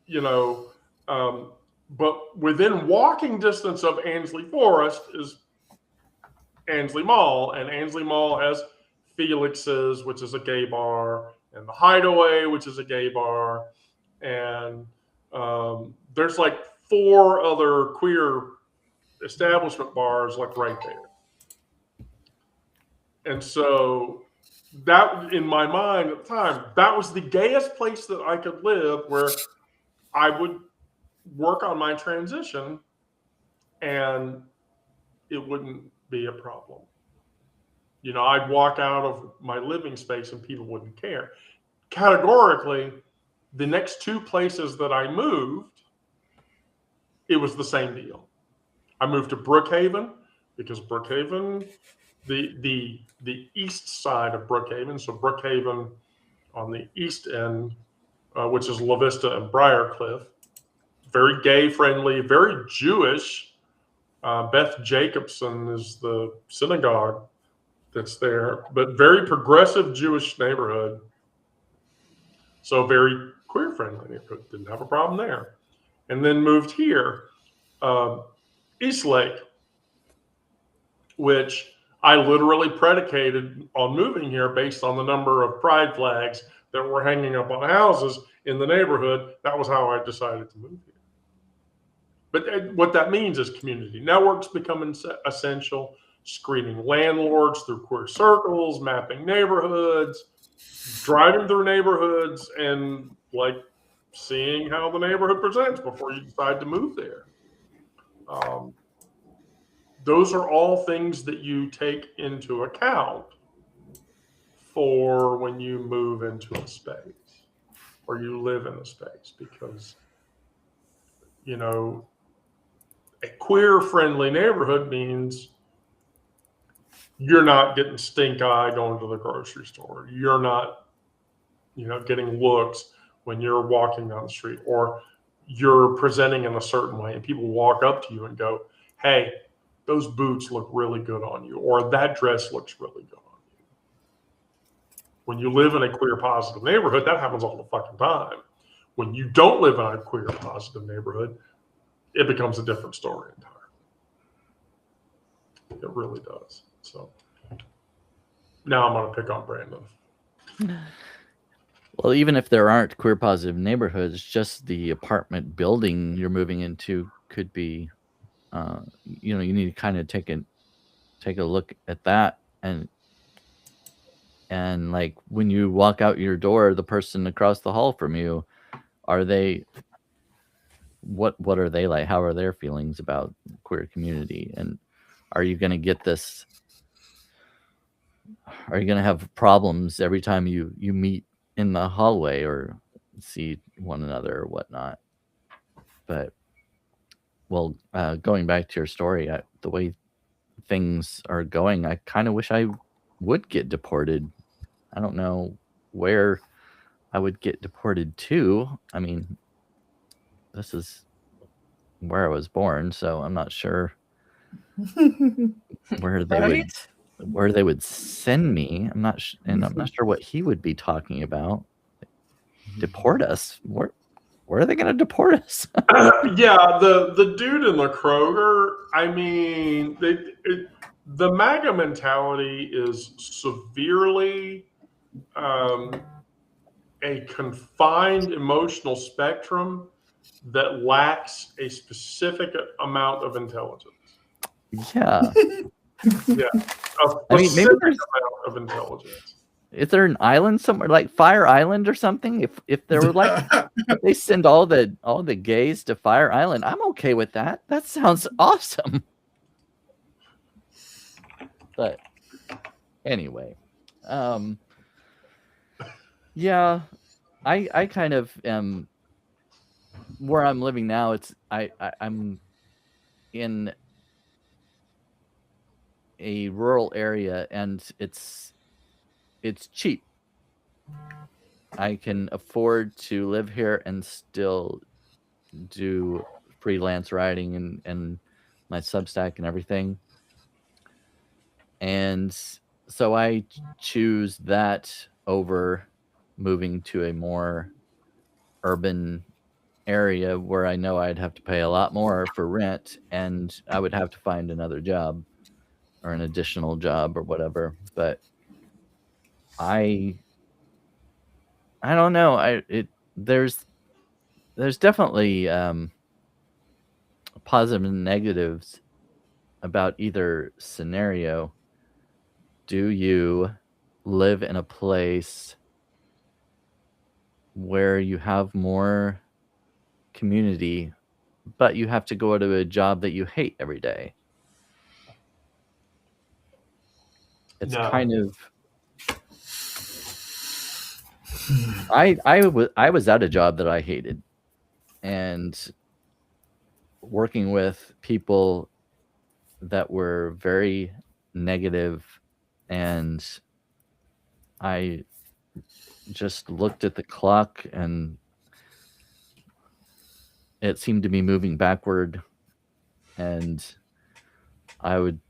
A: you know, but within walking distance of Ansley Forest is Ansley Mall, and Ansley Mall has Felix's, which is a gay bar, and the Hideaway, which is a gay bar, and there's like 4 other queer establishment bars like right there. And so that, in my mind at the time, that was the gayest place that I could live, where I would work on my transition and it wouldn't be a problem. You know, I'd walk out of my living space and people wouldn't care. Categorically, the next 2 places that I moved, it was the same deal. I moved to Brookhaven because Brookhaven, the east side of Brookhaven, so Brookhaven on the east end, which is La Vista and Briarcliff, very gay friendly, very Jewish. Beth Jacobson is the synagogue that's there, but very progressive Jewish neighborhood. So very queer friendly neighborhood. Didn't have a problem there. And then moved here, Eastlake, which I literally predicated on moving here based on the number of pride flags that were hanging up on houses in the neighborhood. That was how I decided to move here. But what that means is community networks become essential, screening landlords through queer circles, mapping neighborhoods, driving through neighborhoods, and like seeing how the neighborhood presents before you decide to move there. Those are all things that you take into account for when you move into a space or you live in a space, because, you know, a queer friendly neighborhood means you're not getting stink eye going to the grocery store. You're not, you know, getting looks when you're walking down the street, or you're presenting in a certain way and people walk up to you and go, hey, those boots look really good on you, or that dress looks really good on you. When you live in a queer positive neighborhood, that happens all the fucking time. When you don't live in a queer positive neighborhood, it becomes a different story entirely. It really does. So now I'm going to pick on Brandon.
D: Well, even if there aren't queer positive neighborhoods, just the apartment building you're moving into could be, you know, you need to kind of take a look at that, and like when you walk out your door, the person across the hall from you, are they, what are they like? How are their feelings about queer community? And are you going to get this? Are you going to have problems every time you meet in the hallway or see one another or whatnot? But well, going back to your story, the way things are going, I kind of wish I would get deported. I don't know where I would get deported to. I mean, this is where I was born, so I'm not sure where they would send me. I'm not and I'm not sure what he would be talking about. Deport us? Where are they going to deport us?
A: Yeah, the dude in the Kroger, I mean, the MAGA mentality is severely a confined emotional spectrum that lacks a specific amount of intelligence.
D: Yeah.
A: Yeah.
D: I mean, maybe
A: there's amount of intelligence.
D: Is there an island somewhere like Fire Island or something? If there were like, if they send all the gays to Fire Island, I'm okay with that. That sounds awesome. But anyway, yeah, I kind of am where I'm living now. It's I'm in a rural area and it's cheap. I can afford to live here and still do freelance writing and my Substack and everything. And so I choose that over moving to a more urban area where I know I'd have to pay a lot more for rent and I would have to find another job or an additional job or whatever. But I don't know. There's definitely positive and negatives about either scenario. Do you live in a place where you have more community, but you have to go to a job that you hate every day? It's
A: No.
D: kind of I was at a job that I hated, and working with people that were very negative, and I just looked at the clock and it seemed to be moving backward, and I would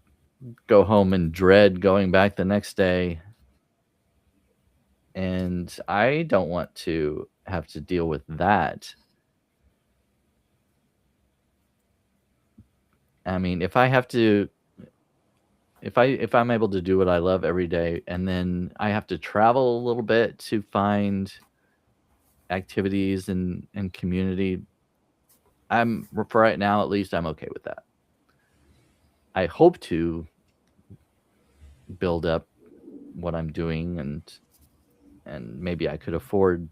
D: go home and dread going back the next day. And I don't want to have to deal with that. I mean, if I'm able to do what I love every day, and then I have to travel a little bit to find activities and community, for right now at least, I'm okay with that. I hope to build up what I'm doing, and maybe I could afford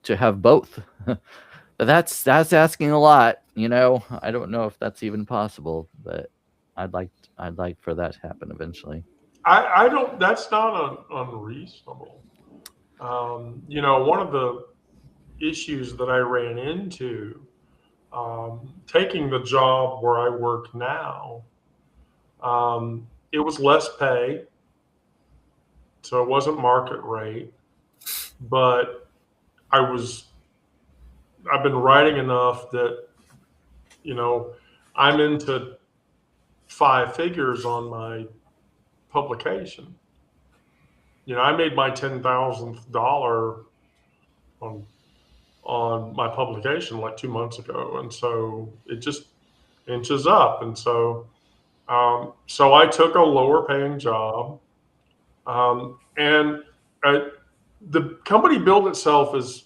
D: to have both. But that's asking a lot, you know. I don't know if that's even possible, but I'd like for that to happen eventually.
A: I don't. That's not unreasonable. You know, one of the issues that I ran into taking the job where I work now, it was less pay, so it wasn't market rate, but I've been writing enough that, you know, I'm into 5 figures on my publication. You know, I made my $10,000 on my publication like 2 months ago, and so it just inches up. And so so I took a lower paying job, and the company billed itself as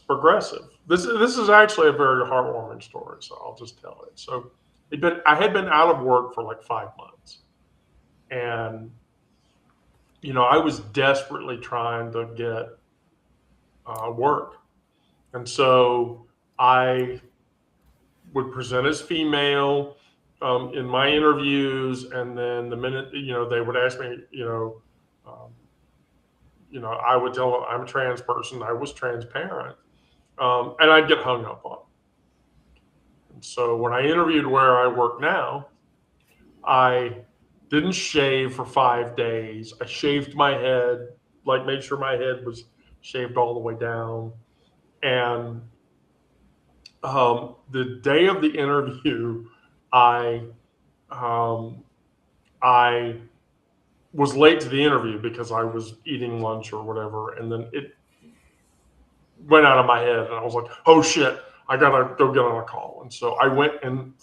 A: progressive. This is actually a very heartwarming story, so I'll just tell it. So I had been out of work for like 5 months, and you know, I was desperately trying to get work, and so I would present as female in my interviews, and then the minute, you know, they would ask me, I would tell them I'm a trans person. I was transparent, and I'd get hung up on. And so when I interviewed where I work now, I didn't shave for 5 days. I shaved my head, like made sure my head was shaved all the way down. And the day of the interview, I was late to the interview because I was eating lunch or whatever, and then it went out of my head, and I was like, "Oh shit, I gotta go get on a call." And so I went and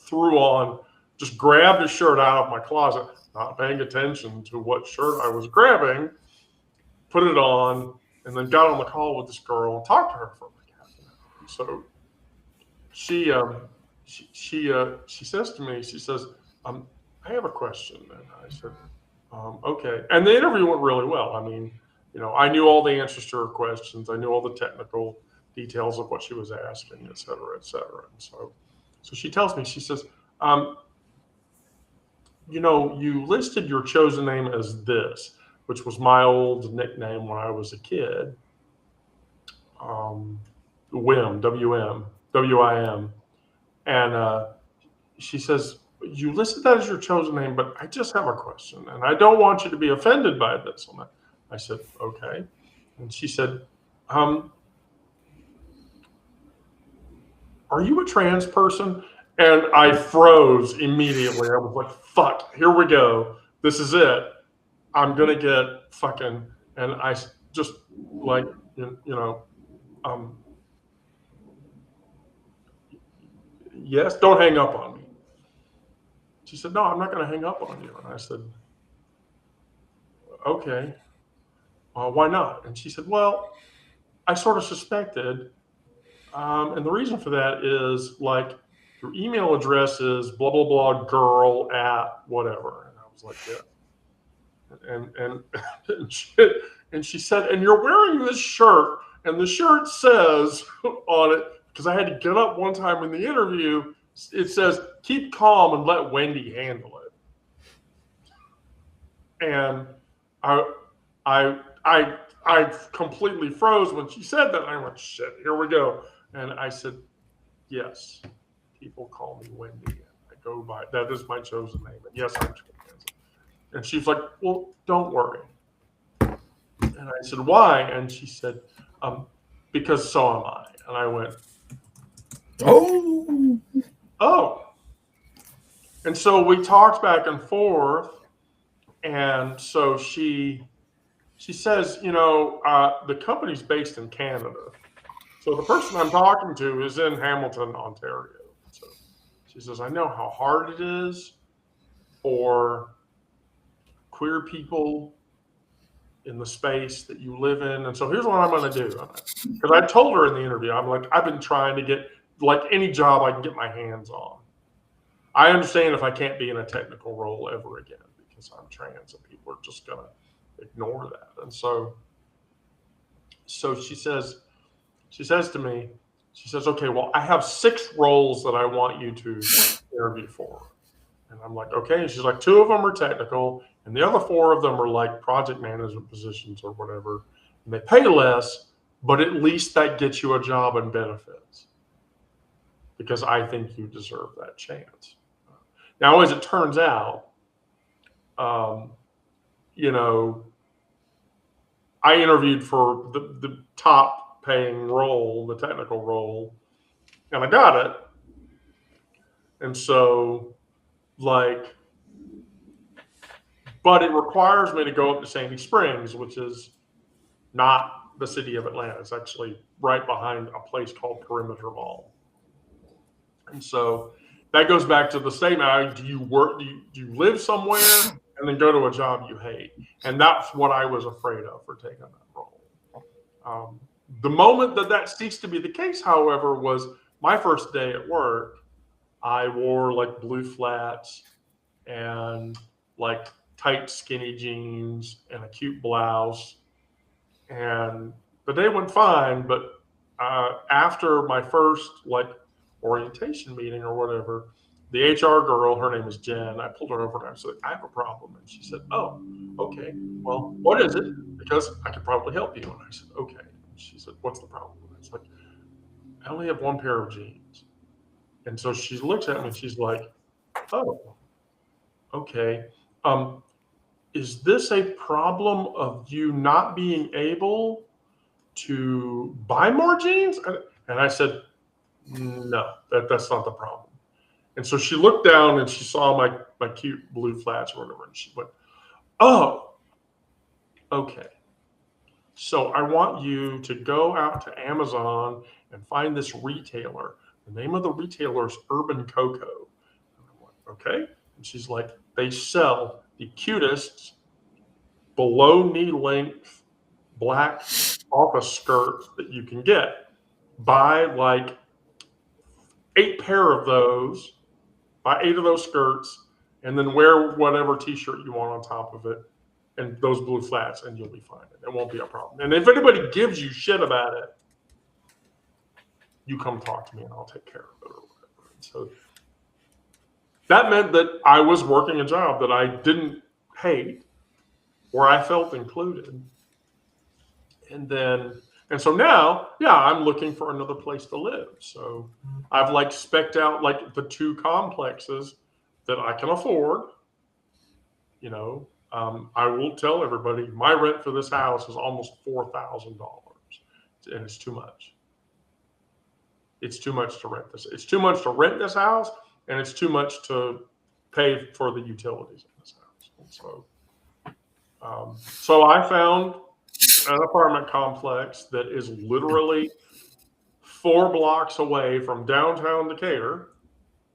A: just grabbed a shirt out of my closet, not paying attention to what shirt I was grabbing, put it on, and then got on the call with this girl and talked to her for like half an hour. So she says to me, she says, "I have a question." And I said, "Okay." And the interview went really well. I mean, you know, I knew all the answers to her questions. I knew all the technical details of what she was asking, et cetera, et cetera. And so she tells me, she says, "You know, you listed your chosen name as this," which was my old nickname when I was a kid. WIM, W-M, W-I-M. And she says, "You listed that as your chosen name, but I just have a question, and I don't want you to be offended by this." And I said, "Okay." And she said, are you a trans person? And I froze immediately. I was like, fuck, here we go. This is it. I'm going to get fucking, and I just like, yes, don't hang up on me. She said, no, I'm not going to hang up on you. And I said, okay, why not? And she said, well, I sort of suspected. And the reason for that is like your email address is blah, blah, blah, girl at whatever. And I was like, yeah. And she said, and you're wearing this shirt, and the shirt says on it, because I had to get up one time in the interview, it says, keep calm and let Wendy handle it. And I completely froze when she said that. I went, shit, here we go. And I said, yes, people call me Wendy. I go by, that is my chosen name. And yes, I'm trans. And she's like, well, don't worry. And I said, why? And she said, because so am I. And I went, oh. And so we talked back and forth. And so she says, the company's based in Canada. So the person I'm talking to is in Hamilton, Ontario. So she says, I know how hard it is for queer people in the space that you live in. And so here's what I'm going to do. Because I told her in the interview, I'm like, I've been trying to get like any job I can get my hands on. I understand if I can't be in a technical role ever again because I'm trans and people are just going to ignore that. And so she says to me, she says, okay, well, I have 6 roles that I want you to interview for. And I'm like, okay. And she's like, 2 of them are technical, and the other 4 of them are like project management positions or whatever. And they pay less, but at least that gets you a job and benefits because I think you deserve that chance. Now, as it turns out, I interviewed for the top paying role, the technical role, and I got it. And so, but it requires me to go up to Sandy Springs, which is not the city of Atlanta. It's actually right behind a place called Perimeter Mall. And so that goes back to the statement: do you do you live somewhere and then go to a job you hate? And that's what I was afraid of for taking that role. The moment that ceased to be the case, however, was my first day at work. I wore like blue flats and like tight skinny jeans and a cute blouse. And the day went fine, but after my first like orientation meeting or whatever, the HR girl, her name is Jen, I pulled her over and I said, I have a problem. And she said, oh, okay, well, what is it? Because I could probably help you. And I said, okay. And she said, what's the problem? And I was like, I only have 1 pair of jeans. And so she looks at me and she's like, oh, okay. Is this a problem of you not being able to buy more jeans? And I said, no, that's not the problem. And so she looked down and she saw my cute blue flats or whatever. And she went, oh, okay. So I want you to go out to Amazon and find this retailer. The name of the retailer is Urban Coco. And I'm like, okay. And she's like, they sell the cutest below knee length black office skirts that you can get. Buy like 8 pair of those, buy 8 of those skirts, and then wear whatever t-shirt you want on top of it and those blue flats, and you'll be fine. It won't be a problem. And if anybody gives you shit about it, you come talk to me and I'll take care of it or whatever. And so that meant that I was working a job that I didn't hate, where I felt included. And so now, yeah, I'm looking for another place to live. So I've like spec'd out like the 2 complexes that I can afford. I will tell everybody my rent for this house is almost $4,000. and it's too much. It's too much to rent this. It's too much to rent this house, and it's too much to pay for the utilities in this house. And so I found an apartment complex that is literally 4 blocks away from downtown Decatur.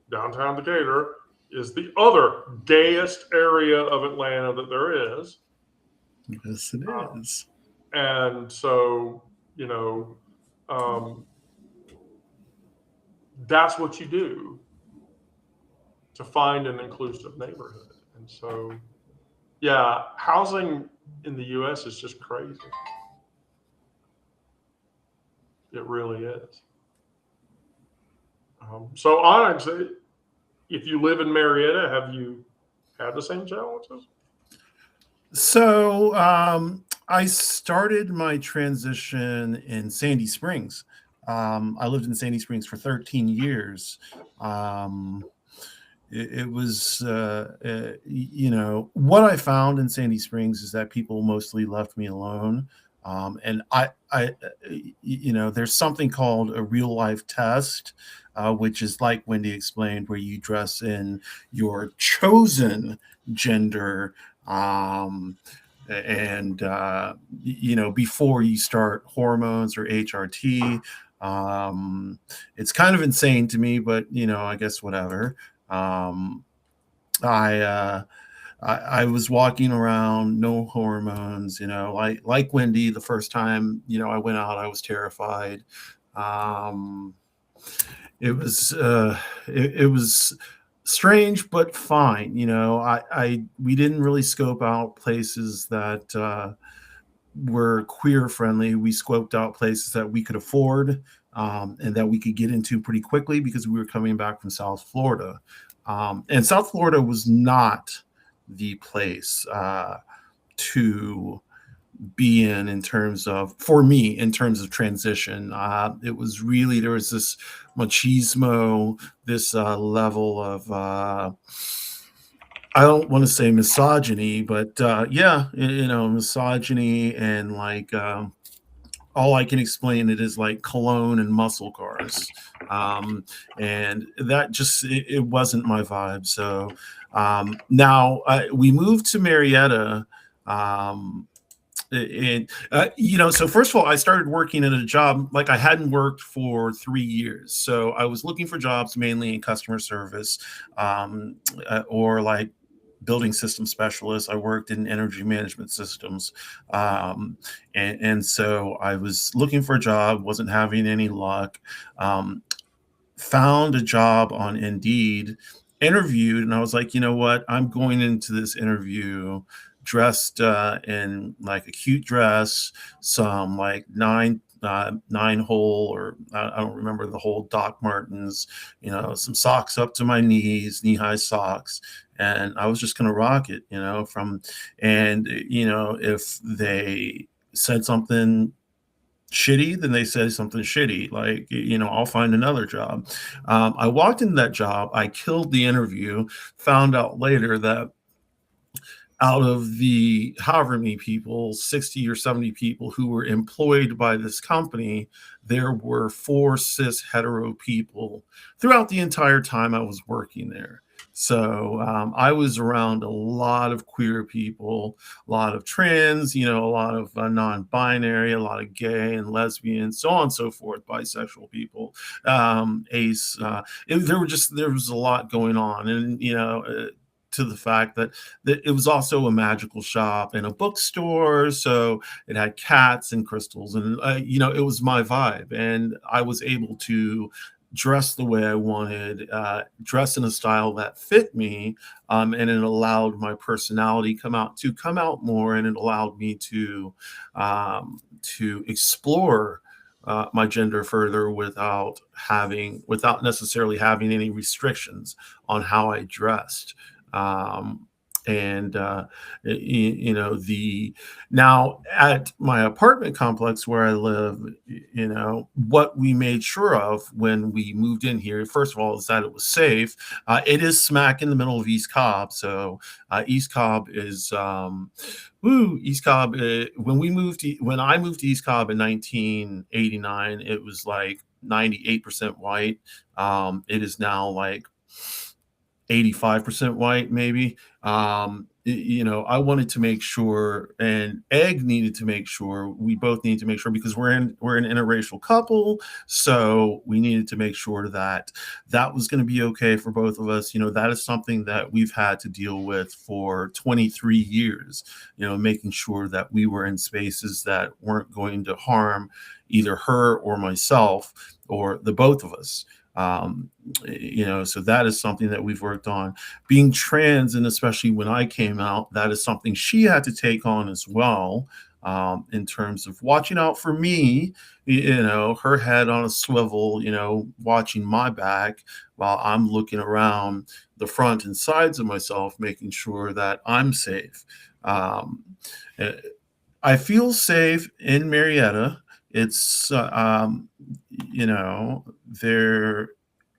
A: Downtown Decatur is the other gayest area of Atlanta that there is.
C: Yes, it is.
A: And so, that's what you do to find an inclusive neighborhood. And so, yeah, housing in the U.S. is just crazy. It really is. So, honestly, if you live in Marietta, have you had the same challenges?
C: So I started my transition in Sandy Springs. I lived in Sandy Springs for 13 years. It was, what I found in Sandy Springs is that people mostly left me alone. And there's something called a real life test, which is like Wendy explained, where you dress in your chosen gender. Before you start hormones or HRT. It's kind of insane to me, but I guess whatever. I was walking around, no hormones, like Wendy. The first time, I went out, I was terrified. It was strange, but fine. We didn't really scope out places that were queer friendly. We scoped out places that we could afford and that we could get into pretty quickly because we were coming back from South Florida. And South Florida was not the place to be in terms of, for me, in terms of transition. It was really, there was this machismo, this level of, I don't want to say misogyny, but misogyny, and like, all I can explain it is like cologne and muscle cars. And that just, it wasn't my vibe. So now we moved to Marietta. So first of all, I started working in a job like I hadn't worked for 3 years. So I was looking for jobs mainly in customer service, or like building system specialist. I worked in energy management systems. And so I was looking for a job, wasn't having any luck. Found a job on Indeed, interviewed, and I was like, you know what? I'm going into this interview dressed in like a cute dress, some like nine hole, or I don't remember the whole Doc Martens, some socks up to my knees, knee-high socks. And I was just going to rock it, if they said something shitty, then they said something shitty, like, I'll find another job. I walked into that job. I killed the interview, found out later that out of the however many people, 60 or 70 people who were employed by this company, there were 4 cis hetero people throughout the entire time I was working there. So I was around a lot of queer people, a lot of trans, a lot of non-binary, a lot of gay and lesbian, so on and so forth, bisexual people, ace. There was a lot going on, and to the fact that it was also a magical shop and a bookstore, so it had cats and crystals, and it was my vibe, and I was able to dress the way I wanted, dress in a style that fit me, and it allowed my personality come out more, and it allowed me to explore my gender further without necessarily having any restrictions on how I dressed. and the now at my apartment complex where I live, what we made sure of when we moved in here, first of all, is that it was safe. It is smack in the middle of East Cobb, so East Cobb is East Cobb. When I moved to East Cobb in 1989, it was like 98% white. It is now like 85% white, maybe. I wanted to make sure, and Egg needed to make sure, we both need to make sure, because we're an interracial couple, so we needed to make sure that that was going to be okay for both of us. That is something that we've had to deal with for 23 years, making sure that we were in spaces that weren't going to harm either her or myself or the both of us. So that is something that we've worked on. Being trans, and especially when I came out, that is something she had to take on as well, in terms of watching out for me, her head on a swivel, watching my back while I'm looking around the front and sides of myself, making sure that I'm safe. I feel safe in Marietta. It's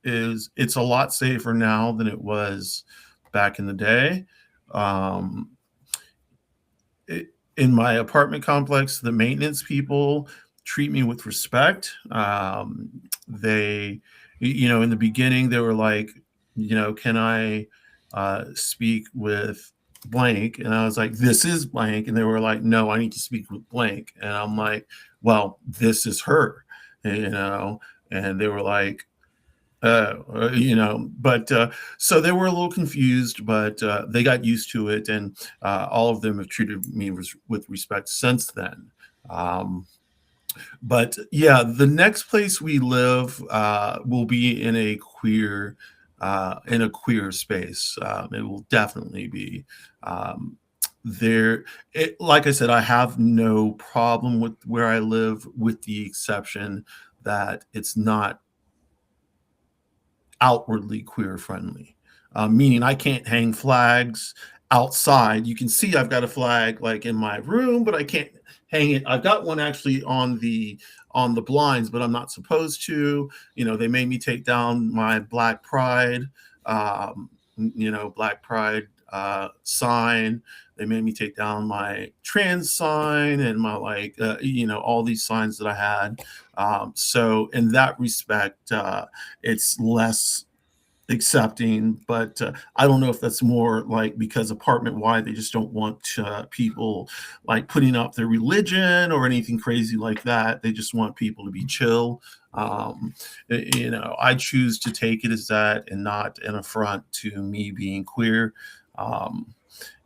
C: it's a lot safer now than it was back in the day. In my apartment complex, the maintenance people treat me with respect. They, in the beginning, they were like, can I speak with blank? And I was like, this is blank. And they were like, no, I need to speak with blank. And I'm like, well, this is her, and they were like, but so they were a little confused, but they got used to it, and all of them have treated me with respect since then. But yeah, the next place we live will be in a queer space. It will definitely be there. Like I said, I have no problem with where I live, with the exception that it's not outwardly queer friendly, meaning I can't hang flags outside. You can see I've got a flag like in my room, but I can't hang it. I've got one actually on the blinds, but I'm not supposed to. They made me take down my Black Pride, sign. They made me take down my trans sign and my all these signs that I had. So in that respect, it's less accepting, but I don't know if that's more like because apartment wide, they just don't want people like putting up their religion or anything crazy like that. They just want people to be chill. I choose to take it as that and not an affront to me being queer.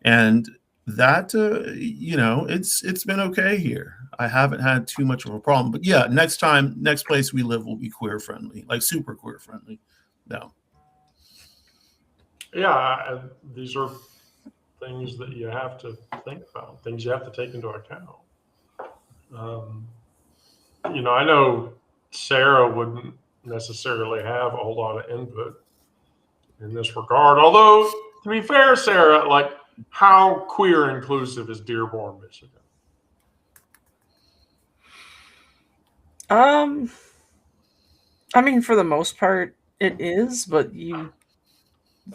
C: And that, it's been okay here. I haven't had too much of a problem, but yeah, next place we live will be queer friendly, like super queer friendly. No.
A: Yeah, these are things that you have to think about, things you have to take into account. I know Sarah wouldn't necessarily have a whole lot of input in this regard. Although, to be fair, Sarah, like, how queer inclusive is Dearborn, Michigan?
B: I mean, for the most part, it is, but you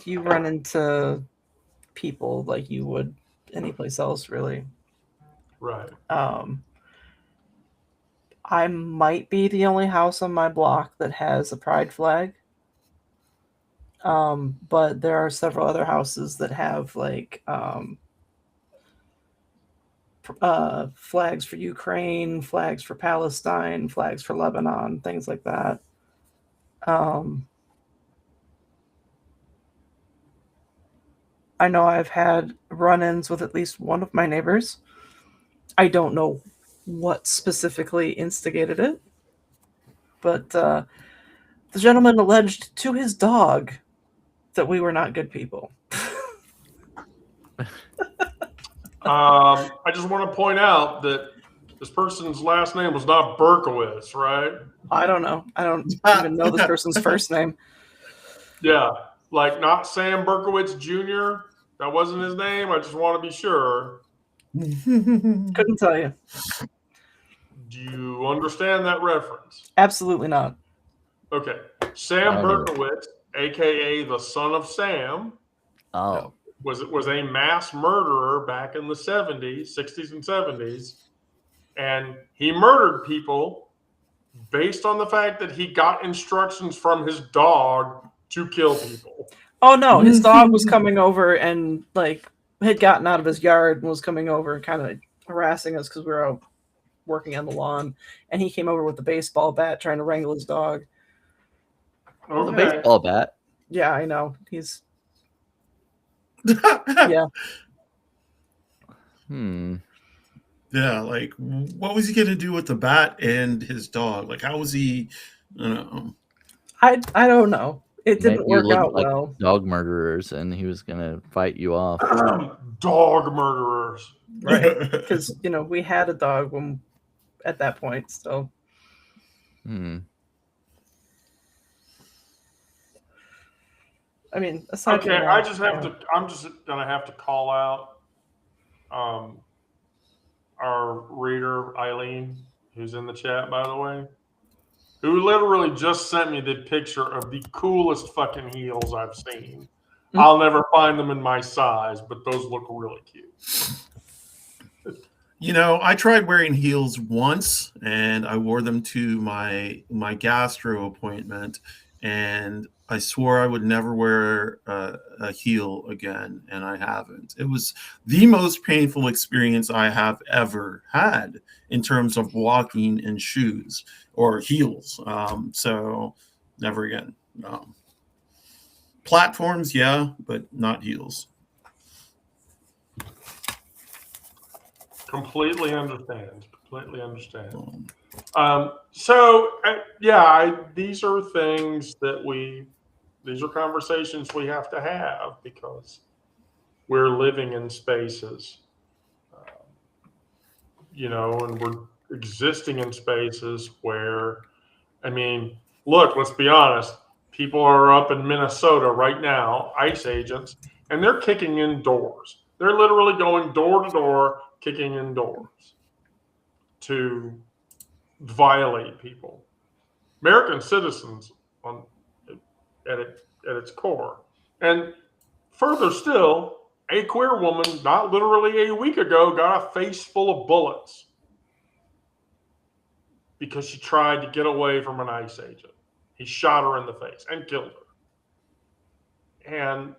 B: run into people like you would anyplace else, really.
A: Right.
B: I might be the only house on my block that has a pride flag. But there are several other houses that have flags for Ukraine, flags for Palestine, flags for Lebanon, things like that. I know I've had run-ins with at least one of my neighbors. I don't know what specifically instigated it, but the gentleman alleged to his dog that we were not good people.
A: I just want to point out that this person's last name was not Berkowitz, right?
B: I don't know. I don't even know this person's first name.
A: Yeah, like not Sam Berkowitz Jr. That wasn't his name. I just want to be sure.
B: Couldn't tell you.
A: Do you understand that reference?
B: Absolutely not.
A: Okay. Sam
D: I don't
A: Berkowitz, aka the son of Sam,
D: Oh,
A: was a mass murderer back in the 70s, 60s and 70s. And he murdered people based on the fact that he got instructions from his dog to kill people.
B: Oh no, his dog was coming over and like had gotten out of his yard and was coming over and kind of harassing us because we were out working on the lawn, and he came over with a baseball bat trying to wrangle his dog.
D: with a
A: Okay.
D: baseball bat.
B: Yeah, I know. He's
C: Yeah, like what was he gonna do with the bat and his dog? Like, how was he? I don't know.
B: I don't know. It
D: Maybe
B: didn't
D: you
B: work
D: looked
B: out
D: like
B: well.
D: dog murderers, and he was gonna fight you off.
A: Dog murderers.
B: Right. Because we had a dog at that point. So I mean, aside from
A: Okay,
B: that,
A: I'm just gonna have to call out our reader Eileen, who's in the chat, by the way, who literally just sent me the picture of the coolest fucking heels I've seen. I'll never find them in my size, but those look really cute.
C: I tried wearing heels once, and I wore them to my gastro appointment, and I swore I would never wear a heel again, and I haven't. It was the most painful experience I have ever had in terms of walking in shoes or heels. So never again. Platforms, yeah, but not heels.
A: Completely understand. These are things these are conversations we have to have because we're living in spaces, and we're existing in spaces where, look, let's be honest. People are up in Minnesota right now, ICE agents, and they're kicking in doors. They're literally going door to door, kicking in doors to violate people. American citizens at its core. And further still, a queer woman, not literally a week ago, got a face full of bullets because she tried to get away from an ICE agent. He shot her in the face and killed her. And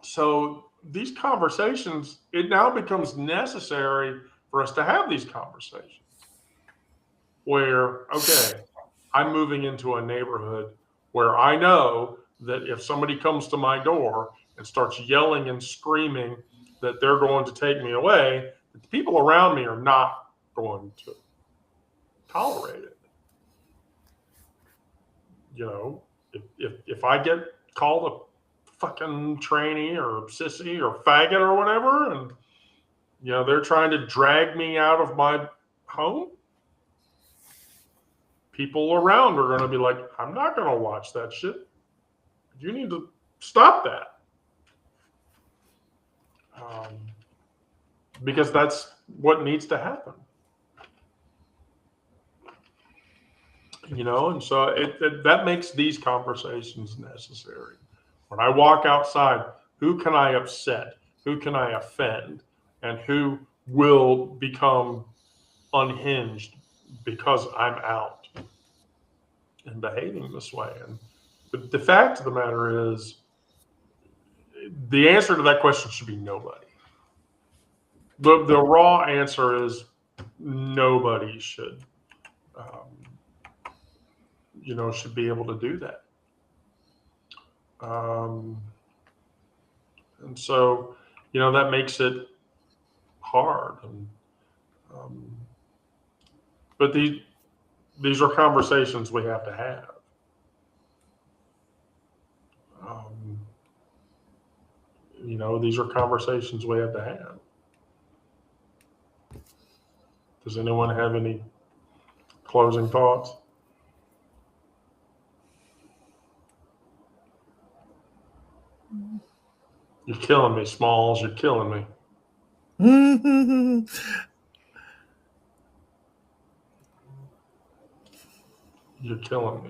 A: so these conversations, it now becomes necessary for us to have these conversations where, okay, I'm moving into a neighborhood where I know that if somebody comes to my door and starts yelling and screaming that they're going to take me away, that the people around me are not going to tolerate it. If I get called a fucking tranny or sissy or faggot or whatever, and they're trying to drag me out of my home, people around are going to be like, I'm not going to watch that shit. You need to stop that. Because that's what needs to happen. And so that makes these conversations necessary. When I walk outside, who can I upset? Who can I offend? And who will become unhinged because I'm out and behaving this way? And the fact of the matter is, the answer to that question should be nobody. The raw answer is nobody should be able to do that. And so, that makes it hard. But these are conversations we have to have. These are conversations we have to have. Does anyone have any closing thoughts? You're killing me, Smalls. You're killing me. You're killing me.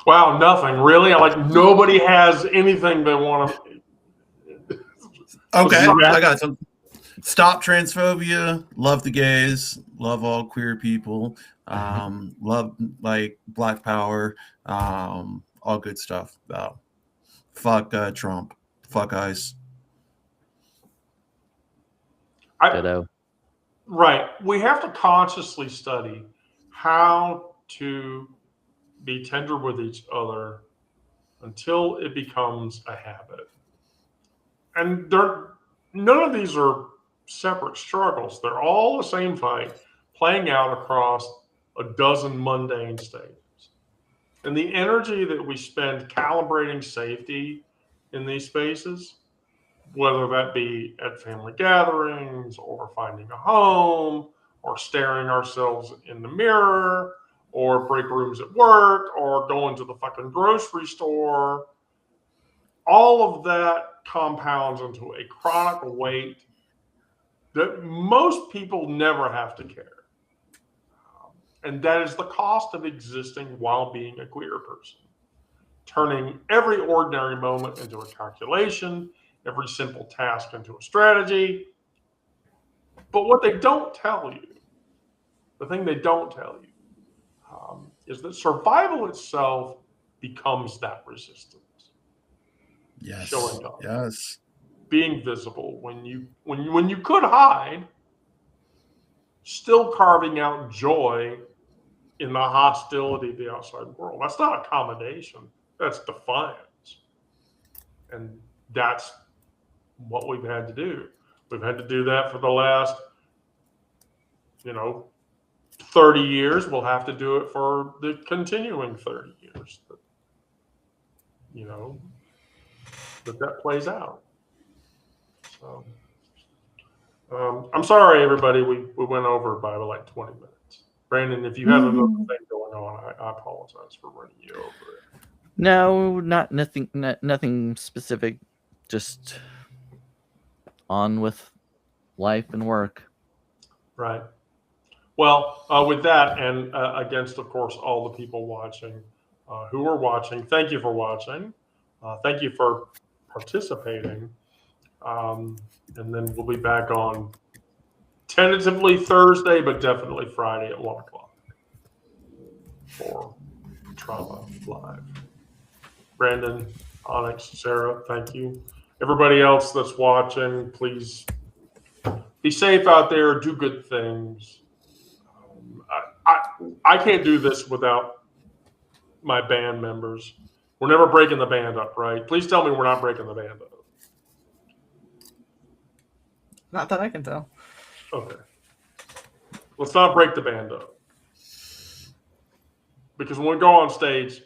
A: Wow, nothing really. Nobody has anything they want to.
C: Okay,
A: Yeah.
C: I got some. Stop transphobia. Love the gays. Love all queer people. Love like Black Power. All good stuff. Fuck Trump. Fuck ICE.
D: Ditto.
A: Right. We have to consciously study how to be tender with each other until it becomes a habit. And none of these are separate struggles. They're all the same fight playing out across a dozen mundane stages. And the energy that we spend calibrating safety in these spaces, whether that be at family gatherings or finding a home or staring ourselves in the mirror or break rooms at work or going to the fucking grocery store, all of that compounds into a chronic weight that most people never have to carry. And that is the cost of existing while being a queer person. Turning every ordinary moment into a calculation, every simple task into a strategy. But what they don't tell you, the thing they don't tell you, is that survival itself becomes that resistance.
C: Yes.
A: Showing up.
C: Yes.
A: Being visible when you could hide, still carving out joy in the hostility of the outside world. That's not accommodation. That's defiance. And that's what we've had to do. We've had to do that for the last, 30 years. We'll have to do it for the continuing 30 years. That plays out. So, I'm sorry, everybody. We went over by like 20 minutes. Brandon, if you have another thing going on, I apologize for running you over it.
D: No, nothing specific. Just on with life and work.
A: Right. Well, with that, and against, of course, all the people watching who are watching, thank you for watching. Thank you for participating. And then we'll be back on tentatively Thursday, but definitely Friday at 1 o'clock for Trauma Live. Brandon, Onyx, Sarah, thank you. Everybody else that's watching, please be safe out there. Do good things. I can't do this without my band members. We're never breaking the band up, right? Please tell me we're not breaking the band up.
B: Not that I can tell.
A: Okay. Let's not break the band up. Because when we go on stage,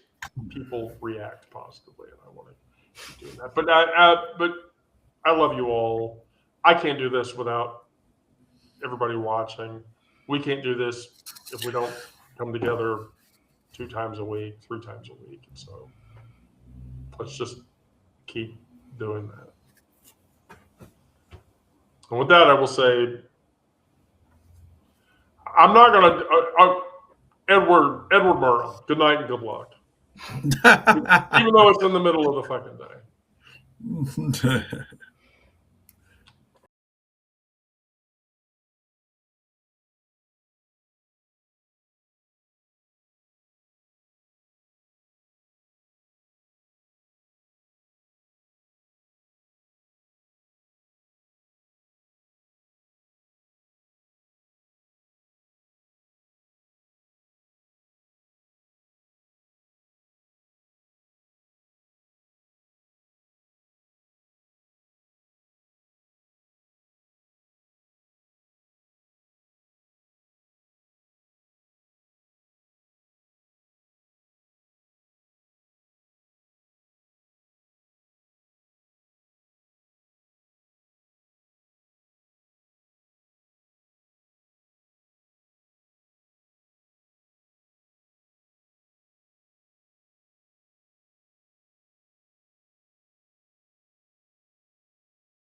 A: people react positively, and I want to keep doing that. But I love you all. I can't do this without everybody watching. We can't do this if we don't come together 2 times a week, 3 times a week. And so let's just keep doing that. And with that, I will say, I'm not going to, Edward Murrow, good night and good luck. Even though it's in the middle of the fucking day.